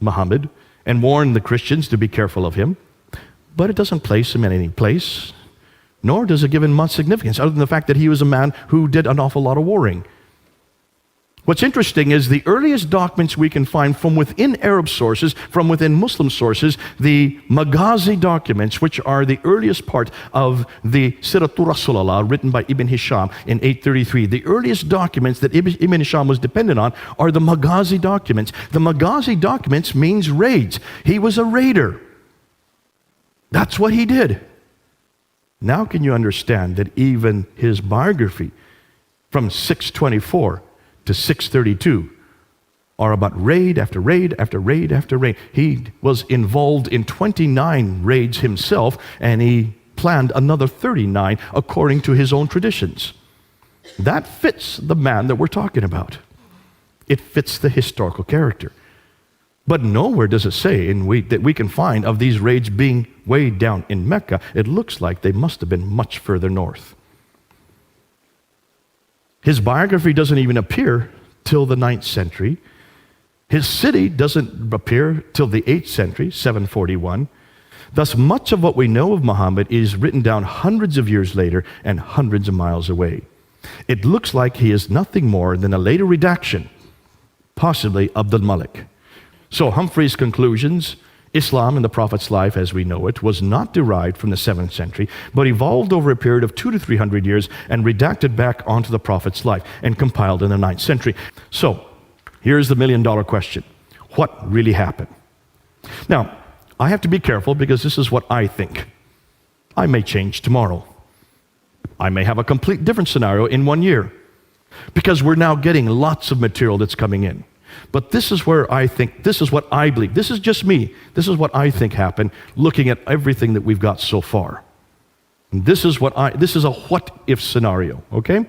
Muhammad and warn the Christians to be careful of him. But it doesn't place him in any place nor does it give him much significance, other than the fact that he was a man who did an awful lot of warring. What's interesting is the earliest documents we can find from within Arab sources, from within Muslim sources, the Maghazi documents, which are the earliest part of the Siratul Rasulullah, written by Ibn Hisham in 833. The earliest documents that Ibn Hisham was dependent on are the Maghazi documents. The Maghazi documents means raids. He was a raider. That's what he did. Now can you understand that even his biography from 624 to 632 are about raid after raid after raid after raid. He was involved in 29 raids himself, and he planned another 39 according to his own traditions. That fits the man that we're talking about. It fits the historical character. But nowhere does it say that we can find of these raids being way down in Mecca. It looks like they must have been much further north. His biography doesn't even appear till the 9th century. His city doesn't appear till the 8th century, 741. Thus, much of what we know of Muhammad is written down hundreds of years later and hundreds of miles away. It looks like he is nothing more than a later redaction, possibly Abdul Malik. So Humphrey's conclusions: Islam in the Prophet's life as we know it was not derived from the 7th century, but evolved over a period of 200 to 300 years and redacted back onto the Prophet's life and compiled in the 9th century. So, here's the million-dollar question. What really happened? Now, I have to be careful because this is what I think. I may change tomorrow. I may have a complete different scenario in 1 year because we're now getting lots of material that's coming in. But this is where I think, this is what I believe. This is just me. This is what I think happened looking at everything that we've got so far. And this is a what-if scenario, okay?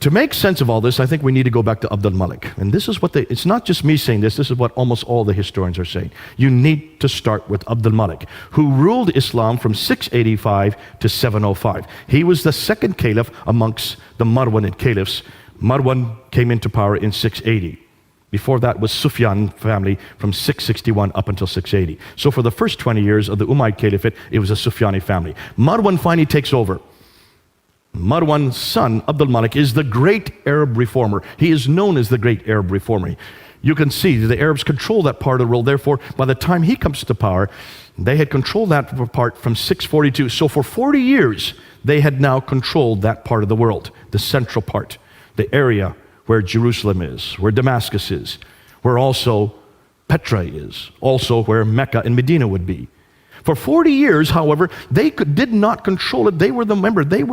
To make sense of all this, I think we need to go back to Abdul Malik. And this is what it's not just me saying this is what almost all the historians are saying. You need to start with Abdul Malik, who ruled Islam from 685 to 705. He was the second caliph amongst the Marwanid caliphs. Marwan came into power in 680. Before that was Sufyan family from 661 up until 680. So for the first 20 years of the Umayyad Caliphate, it was a Sufyani family. Marwan finally takes over. Marwan's son, Abdul Malik, is the great Arab reformer. He is known as the great Arab reformer. You can see the Arabs control that part of the world. Therefore, by the time he comes to power, they had controlled that part from 642. So for 40 years, they had now controlled that part of the world, the central part, the area where Jerusalem is, where Damascus is, where also Petra is, also where Mecca and Medina would be. For 40 years, however, they did not control it. They were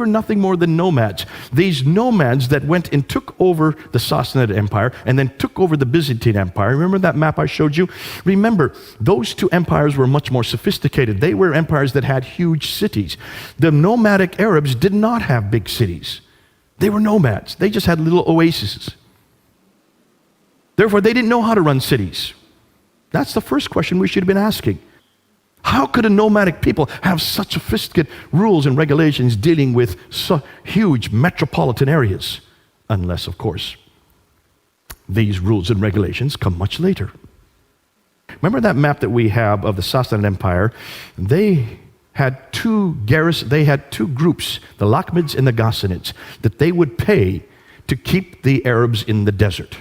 nothing more than nomads. These nomads that went and took over the Sassanid Empire and then took over the Byzantine Empire. Remember that map I showed you? Remember, those two empires were much more sophisticated. They were empires that had huge cities. The nomadic Arabs did not have big cities. They were nomads. They just had little oases. Therefore, they didn't know how to run cities. That's the first question we should have been asking. How could a nomadic people have such sophisticated rules and regulations dealing with so huge metropolitan areas? Unless, of course, these rules and regulations come much later. Remember that map that we have of the Sassanid Empire? They had two groups, the Lakhmids and the Ghassanids, that they would pay to keep the Arabs in the desert.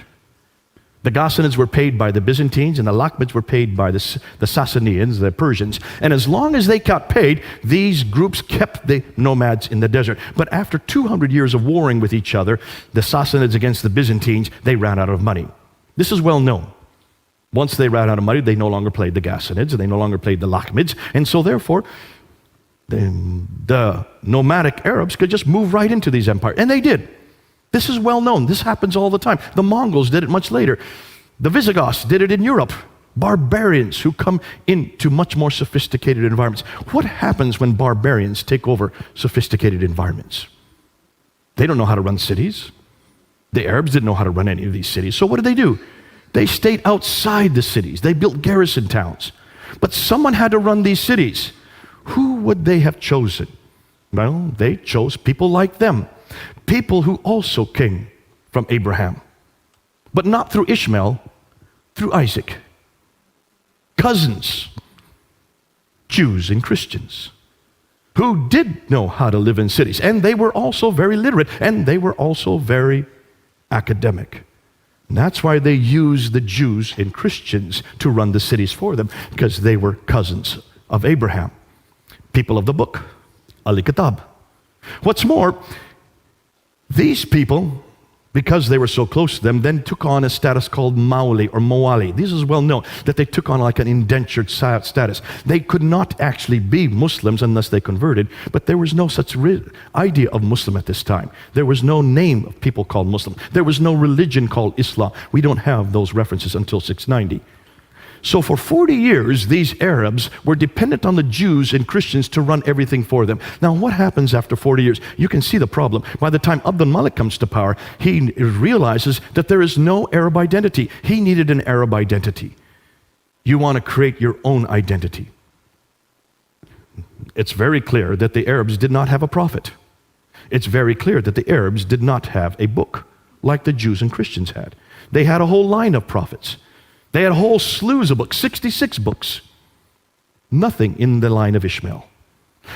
The Ghassanids were paid by the Byzantines, and the Lakhmids were paid by the Sassanians, the Persians. And as long as they got paid, these groups kept the nomads in the desert. But after 200 years of warring with each other, the Sassanids against the Byzantines, they ran out of money. This is well known. Once they ran out of money, they no longer played the Ghassanids, and they no longer played the Lakhmids. And so therefore, the nomadic Arabs could just move right into these empires. And they did. This is well known. This happens all the time. The Mongols did it much later. The Visigoths did it in Europe. Barbarians who come into much more sophisticated environments. What happens when barbarians take over sophisticated environments? They don't know how to run cities. The Arabs didn't know how to run any of these cities. So what did? They stayed outside the cities. They built garrison towns. But someone had to run these cities. Who would they have chosen? Well, they chose people like them. People who also came from Abraham, but not through Ishmael, through Isaac. Cousins, Jews and Christians. who did know how to live in cities. And they were also very literate, and they were also very academic. And that's why they used the Jews and Christians to run the cities for them, because they were cousins of Abraham, people of the book, Al-Kitab. What's more, these people, because they were so close to them, then took on a status called Mauli or Moali. This is well known, that they took on like an indentured status. They could not actually be Muslims unless they converted, but there was no such idea of Muslim at this time. There was no name of people called Muslim. There was no religion called Islam. We don't have those references until 690. So for 40 years, these Arabs were dependent on the Jews and Christians to run everything for them. Now, what happens after 40 years? You can see the problem. By the time Abdul Malik comes to power, he realizes that there is no Arab identity. He needed an Arab identity. You want to create your own identity. It's very clear that the Arabs did not have a prophet. It's very clear that the Arabs did not have a book like the Jews and Christians had. They had a whole line of prophets. They had whole slews of books, 66 books. Nothing in the line of Ishmael.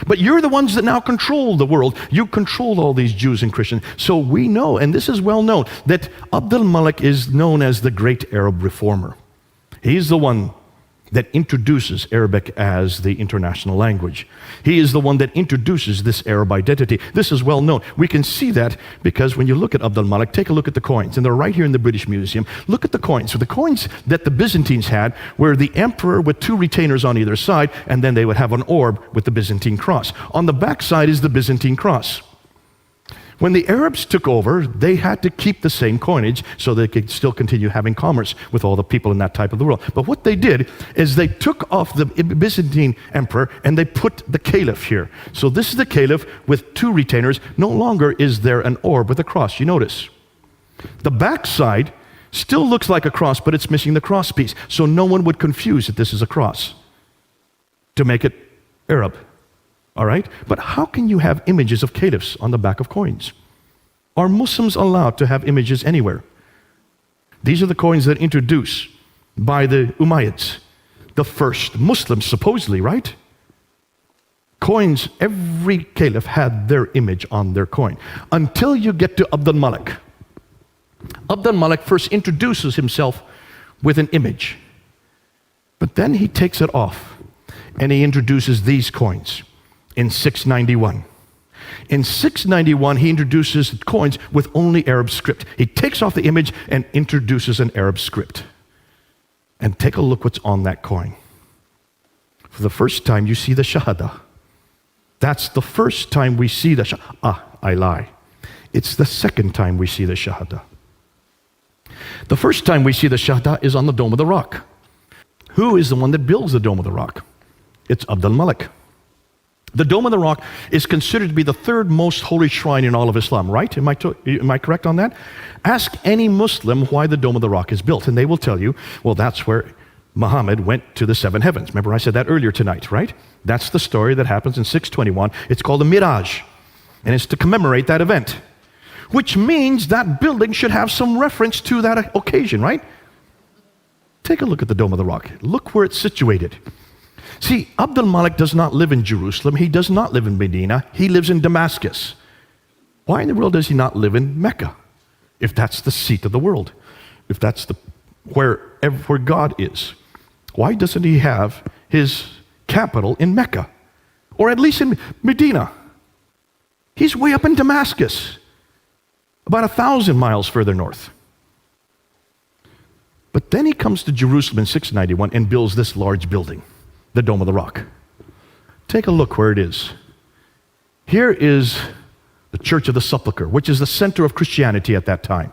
But you're the ones that now control the world. You control all these Jews and Christians. So we know, and this is well known, that Abdul Malik is known as the great Arab reformer. He's the one that introduces Arabic as the international language. He is the one that introduces this Arab identity. This is well known. We can see that because when you look at Abdul Malik, take a look at the coins, and they're right here in the British Museum. Look at the coins. So the coins that the Byzantines had were the emperor with two retainers on either side, and then they would have an orb with the Byzantine cross. On the back side is the Byzantine cross. When the Arabs took over, they had to keep the same coinage so they could still continue having commerce with all the people in that type of the world. But what they did is they took off the Byzantine emperor and they put the caliph here. So this is the caliph with two retainers. No longer is there an orb with a cross. You notice. The back side still looks like a cross, but it's missing the cross piece. So no one would confuse that this is a cross to make it Arab. All right? But how can you have images of caliphs on the back of coins? Are Muslims allowed to have images anywhere? These are the coins that are introduced by the Umayyads, the first Muslims, supposedly, right? Coins, every caliph had their image on their coin. Until you get to Abdul Malik. Abdul Malik first introduces himself with an image. But then he takes it off and he introduces these coins. In 691. In 691, he introduces coins with only Arab script. He takes off the image and introduces an Arab script. And take a look what's on that coin. For the first time, you see the Shahada. That's the first time we see the Shahada. I lie. It's the second time we see the Shahada. The first time we see the Shahada is on the Dome of the Rock. Who is the one that builds the Dome of the Rock? It's Abdul Malik. The Dome of the Rock is considered to be the third most holy shrine in all of Islam, right? Am I correct on that? Ask any Muslim why the Dome of the Rock is built, and they will tell you, well, that's where Muhammad went to the seven heavens. Remember I said that earlier tonight, right? That's the story that happens in 621. It's called the Miraj, and it's to commemorate that event, which means that building should have some reference to that occasion, right? Take a look at the Dome of the Rock. Look where it's situated. See, Abdul Malik does not live in Jerusalem. He does not live in Medina. He lives in Damascus. Why in the world does he not live in Mecca? If that's the seat of the world, if that's where God is, why doesn't he have his capital in Mecca? Or at least in Medina? He's way up in Damascus, about 1,000 miles further north. But then he comes to Jerusalem in 691 and builds this large building. The Dome of the Rock. Take a look where it is. Here is the Church of the Sepulchre, which is the center of Christianity at that time.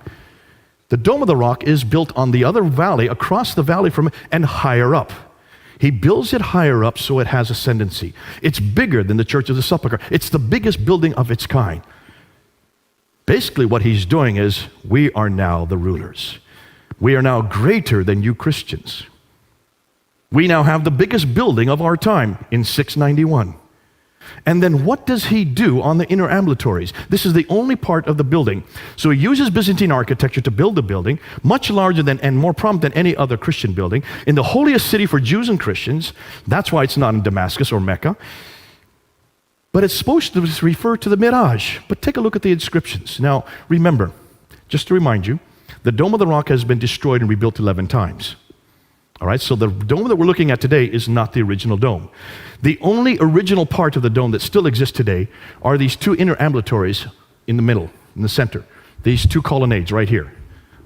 The Dome of the Rock is built on the other valley, across the valley from it, and higher up. He builds it higher up so it has ascendancy. It's bigger than the Church of the Sepulchre. It's the biggest building of its kind. Basically what he's doing is, we are now the rulers. We are now greater than you Christians. We now have the biggest building of our time in 691. And then what does he do on the inner ambulatories? This is the only part of the building. So he uses Byzantine architecture to build the building, much larger than and more prominent than any other Christian building, in the holiest city for Jews and Christians. That's why it's not in Damascus or Mecca. But it's supposed to refer to the Miraj. But take a look at the inscriptions. Now, remember, just to remind you, the Dome of the Rock has been destroyed and rebuilt 11 times. All right, so the dome that we're looking at today is not the original dome. The only original part of the dome that still exists today are these two inner ambulatories in the middle, in the center. These two colonnades right here.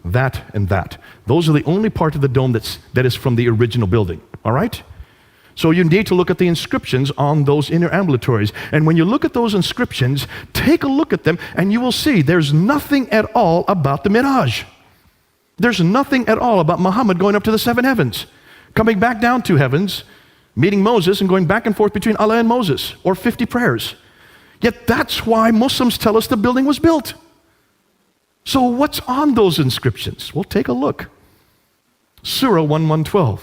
That and that. Those are the only part of the dome that is from the original building. All right? So you need to look at the inscriptions on those inner ambulatories. And when you look at those inscriptions, take a look at them and you will see there's nothing at all about the Miraj. There's nothing at all about Muhammad going up to the seven heavens, coming back down to heavens, meeting Moses and going back and forth between Allah and Moses, or 50 prayers. Yet that's why Muslims tell us the building was built. So what's on those inscriptions? Well, take a look. Surah 1:12.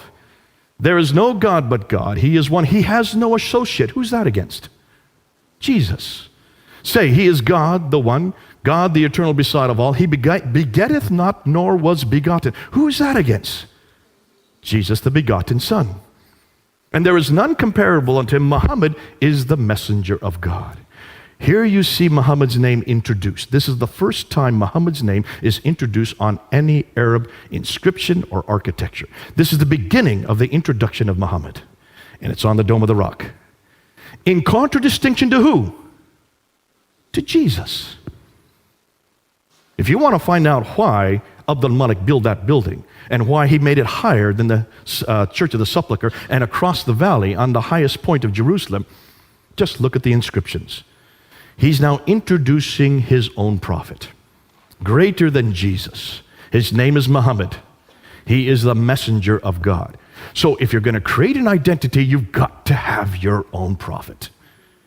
There is no God but God. He is one. He has no associate. Who's that against? Jesus. Say, He is God, the one, God, the eternal beside of all. He begetteth not, nor was begotten. Who is that against? Jesus, the begotten Son. And there is none comparable unto him. Muhammad is the messenger of God. Here you see Muhammad's name introduced. This is the first time Muhammad's name is introduced on any Arab inscription or architecture. This is the beginning of the introduction of Muhammad. And it's on the Dome of the Rock. In contradistinction to who? To Jesus. If you want to find out why Abdul Malik built that building and why he made it higher than the Church of the Sepulchre and across the valley on the highest point of Jerusalem, just look at the inscriptions. He's now introducing his own prophet, greater than Jesus. His name is Muhammad. He is the messenger of God. So if you're going to create an identity, you've got to have your own prophet.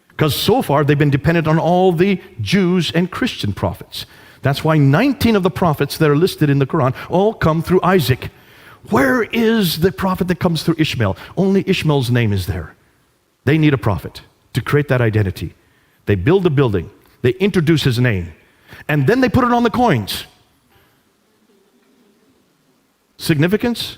Because so far they've been dependent on all the Jews and Christian prophets. That's why 19 of the prophets that are listed in the Quran all come through Isaac. Where is the prophet that comes through Ishmael? Only Ishmael's name is there. They need a prophet to create that identity. They build a building, they introduce his name, and then they put it on the coins. Significance?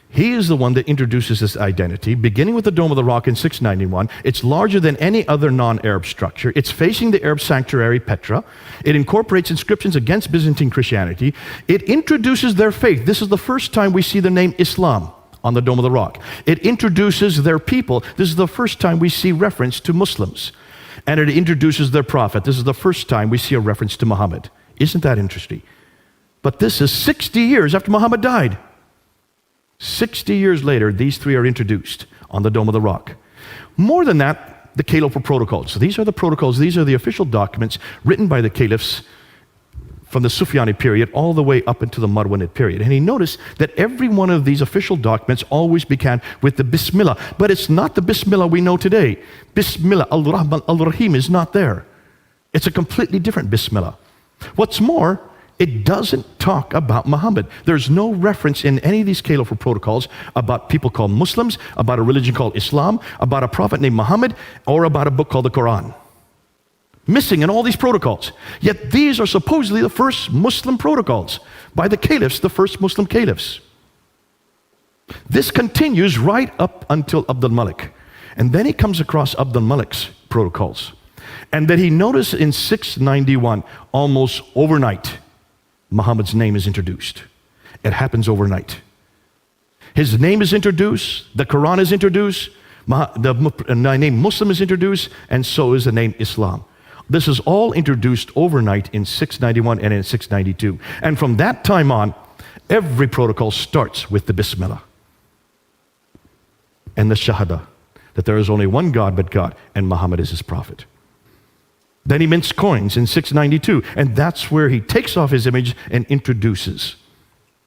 He is the one that introduces this identity, beginning with the Dome of the Rock in 691. It's larger than any other non-Arab structure. It's facing the Arab sanctuary, Petra. It incorporates inscriptions against Byzantine Christianity. It introduces their faith. This is the first time we see the name Islam on the Dome of the Rock. It introduces their people. This is the first time we see reference to Muslims. And it introduces their prophet. This is the first time we see a reference to Muhammad. Isn't that interesting? But this is 60 years after Muhammad died. 60 years later, these three are introduced on the Dome of the Rock. More than that, the Caliphal protocols. So these are the protocols, these are the official documents written by the caliphs from the Sufyani period all the way up into the Marwanid period. And he noticed that every one of these official documents always began with the Bismillah. But it's not the Bismillah we know today. Bismillah, Al-Rahman, Al-Rahim is not there. It's a completely different Bismillah. What's more, it doesn't talk about Muhammad. There's no reference in any of these caliphal protocols about people called Muslims, about a religion called Islam, about a prophet named Muhammad, or about a book called the Quran. Missing in all these protocols. Yet these are supposedly the first Muslim protocols by the caliphs, the first Muslim caliphs. This continues right up until Abdul Malik. And then he comes across Abdul Malik's protocols. And then he noticed in 691, almost overnight, Muhammad's name is introduced. It happens overnight. His name is introduced, the Quran is introduced, the name Muslim is introduced, and so is the name Islam. This is all introduced overnight in 691 and in 692. And from that time on, every protocol starts with the Bismillah and the Shahada, that there is only one God but God, and Muhammad is his prophet. Then he mints coins in 692, and that's where he takes off his image and introduces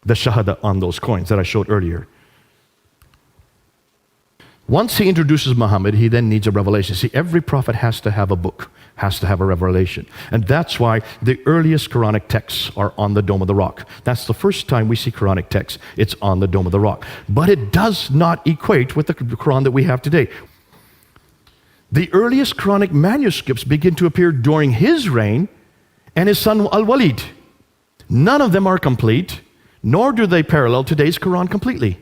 the Shahada on those coins that I showed earlier. Once he introduces Muhammad, he then needs a revelation. See, every prophet has to have a book, has to have a revelation. And that's why the earliest Quranic texts are on the Dome of the Rock. That's the first time we see Quranic texts. It's on the Dome of the Rock. But it does not equate with the Quran that we have today. The earliest Quranic manuscripts begin to appear during his reign and his son Al-Walid. None of them are complete, nor do they parallel today's Quran completely.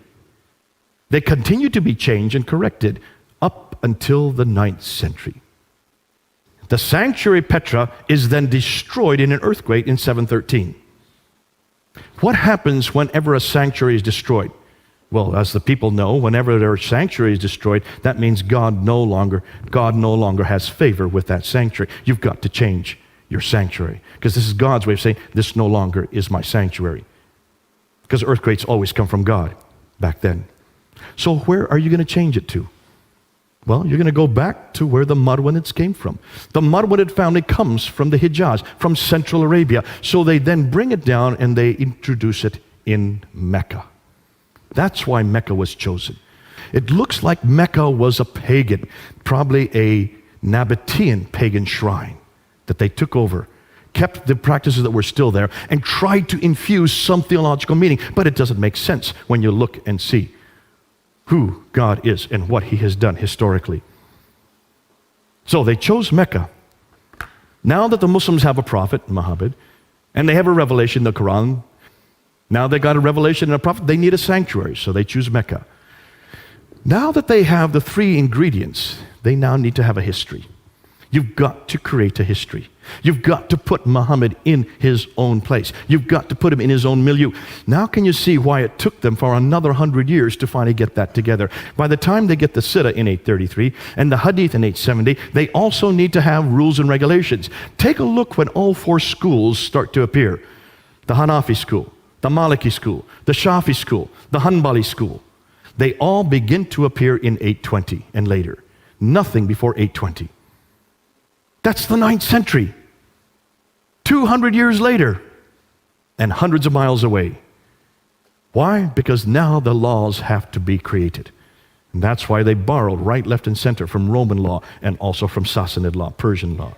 They continue to be changed and corrected up until the 9th century. The sanctuary Petra is then destroyed in an earthquake in 713. What happens whenever a sanctuary is destroyed? Well, as the people know, whenever their sanctuary is destroyed, that means God no longer has favor with that sanctuary. You've got to change your sanctuary, because this is God's way of saying, this no longer is my sanctuary. Because earthquakes always come from God back then. So where are you going to change it to? Well, you're going to go back to where the Marwanids came from. The Marwanid family comes from the Hijaz, from Central Arabia. So they then bring it down and they introduce it in Mecca. That's why Mecca was chosen. It looks like Mecca was a pagan, probably a Nabatean pagan shrine that they took over, kept the practices that were still there, and tried to infuse some theological meaning. But it doesn't make sense when you look and see who God is and what He has done historically. So they chose Mecca. Now that the Muslims have a prophet, Muhammad, and they have a revelation, the Quran, now they got a revelation and a prophet, they need a sanctuary, so they choose Mecca. Now that they have the three ingredients, they now need to have a history. You've got to create a history. You've got to put Muhammad in his own place. You've got to put him in his own milieu. Now can you see why it took them for another 100 years to finally get that together? By the time they get the Sirah in 833 and the Hadith in 870, they also need to have rules and regulations. Take a look when all four schools start to appear. The Hanafi school, the Maliki school, the Shafi school, the Hanbali school. They all begin to appear in 820 and later. Nothing before 820. That's the 9th century. 200 years later and hundreds of miles away. Why? Because now the laws have to be created. And that's why they borrowed right, left, and center from Roman law and also from Sassanid law, Persian law.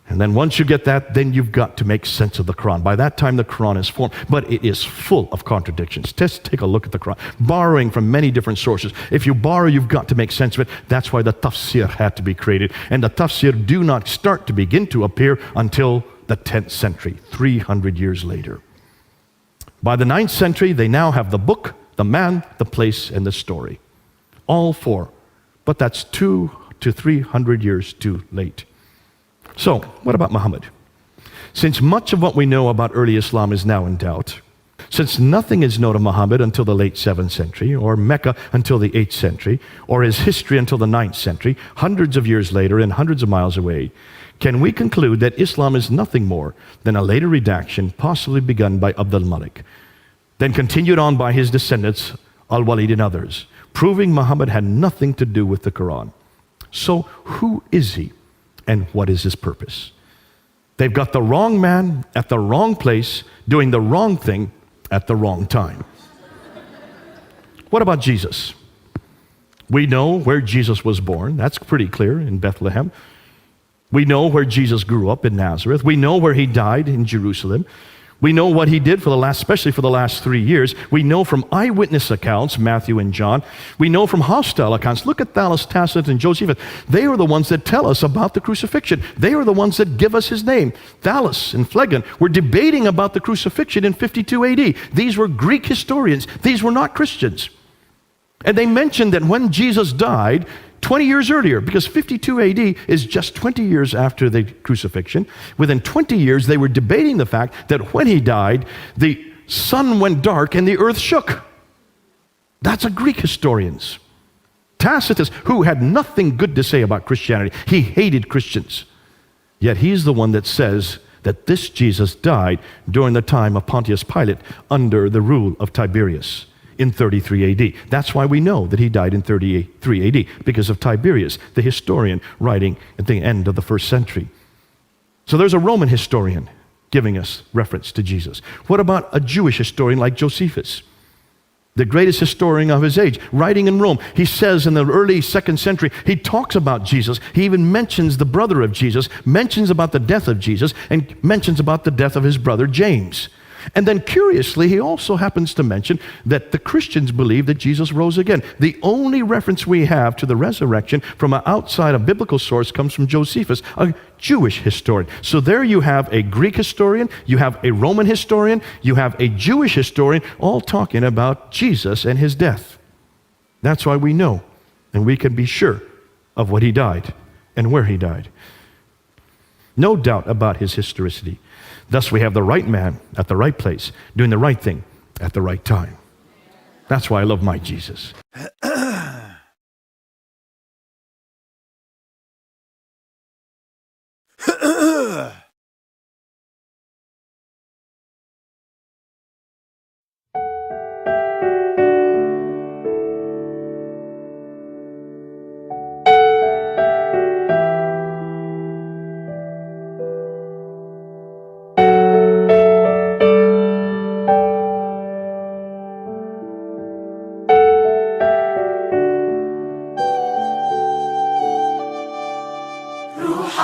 And then once you get that, then you've got to make sense of the Quran. By that time, the Quran is formed, but it is full of contradictions. Just take a look at the Quran, borrowing from many different sources. If you borrow, you've got to make sense of it. That's why the tafsir had to be created. And the tafsir do not start to begin to appear until the 10th century, 300 years later. By the 9th century, they now have the book, the man, the place, and the story. All four. But that's 200 to 300 years too late. So, what about Muhammad? Since much of what we know about early Islam is now in doubt, since nothing is known of Muhammad until the late 7th century, or Mecca until the 8th century, or his history until the 9th century, hundreds of years later and hundreds of miles away, can we conclude that Islam is nothing more than a later redaction possibly begun by Abd al-Malik, then continued on by his descendants, al-Walid and others, proving Muhammad had nothing to do with the Quran? So, who is he? And what is his purpose? They've got the wrong man at the wrong place, doing the wrong thing at the wrong time. What about Jesus? We know where Jesus was born. That's pretty clear, in Bethlehem. We know where Jesus grew up, in Nazareth. We know where he died, in Jerusalem. We know what he did especially for the last 3 years. We know from eyewitness accounts, Matthew and John. We know from hostile accounts. Look at Thallus, Tacitus, and Josephus. They are the ones that tell us about the crucifixion. They are the ones that give us his name. Thallus and Phlegon were debating about the crucifixion in 52 AD. These were Greek historians. These were not Christians. And they mentioned that when Jesus died, 20 years earlier, because 52 AD is just 20 years after the crucifixion. Within 20 years, they were debating the fact that when he died, the sun went dark and the earth shook. That's a Greek historians. Tacitus, who had nothing good to say about Christianity, he hated Christians. Yet he's the one that says that this Jesus died during the time of Pontius Pilate under the rule of Tiberius. In 33 AD. That's why we know that he died in 33 AD, because of Tiberius, the historian, writing at the end of the 1st century. So there's a Roman historian giving us reference to Jesus. What about a Jewish historian like Josephus, the greatest historian of his age, writing in Rome? He says in the early 2nd century, he talks about Jesus. He even mentions the brother of Jesus, mentions about the death of Jesus, and mentions about the death of his brother James. And then curiously, he also happens to mention that the Christians believe that Jesus rose again. The only reference we have to the resurrection from outside a biblical source comes from Josephus, a Jewish historian. So there you have a Greek historian, you have a Roman historian, you have a Jewish historian, all talking about Jesus and his death. That's why we know, and we can be sure of what he died and where he died. No doubt about his historicity. Thus we have the right man at the right place, doing the right thing at the right time. That's why I love my Jesus.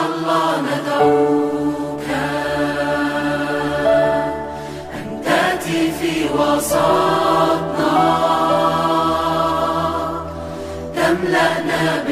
الله ندعوك أن تأتي في وسطنا تملأنا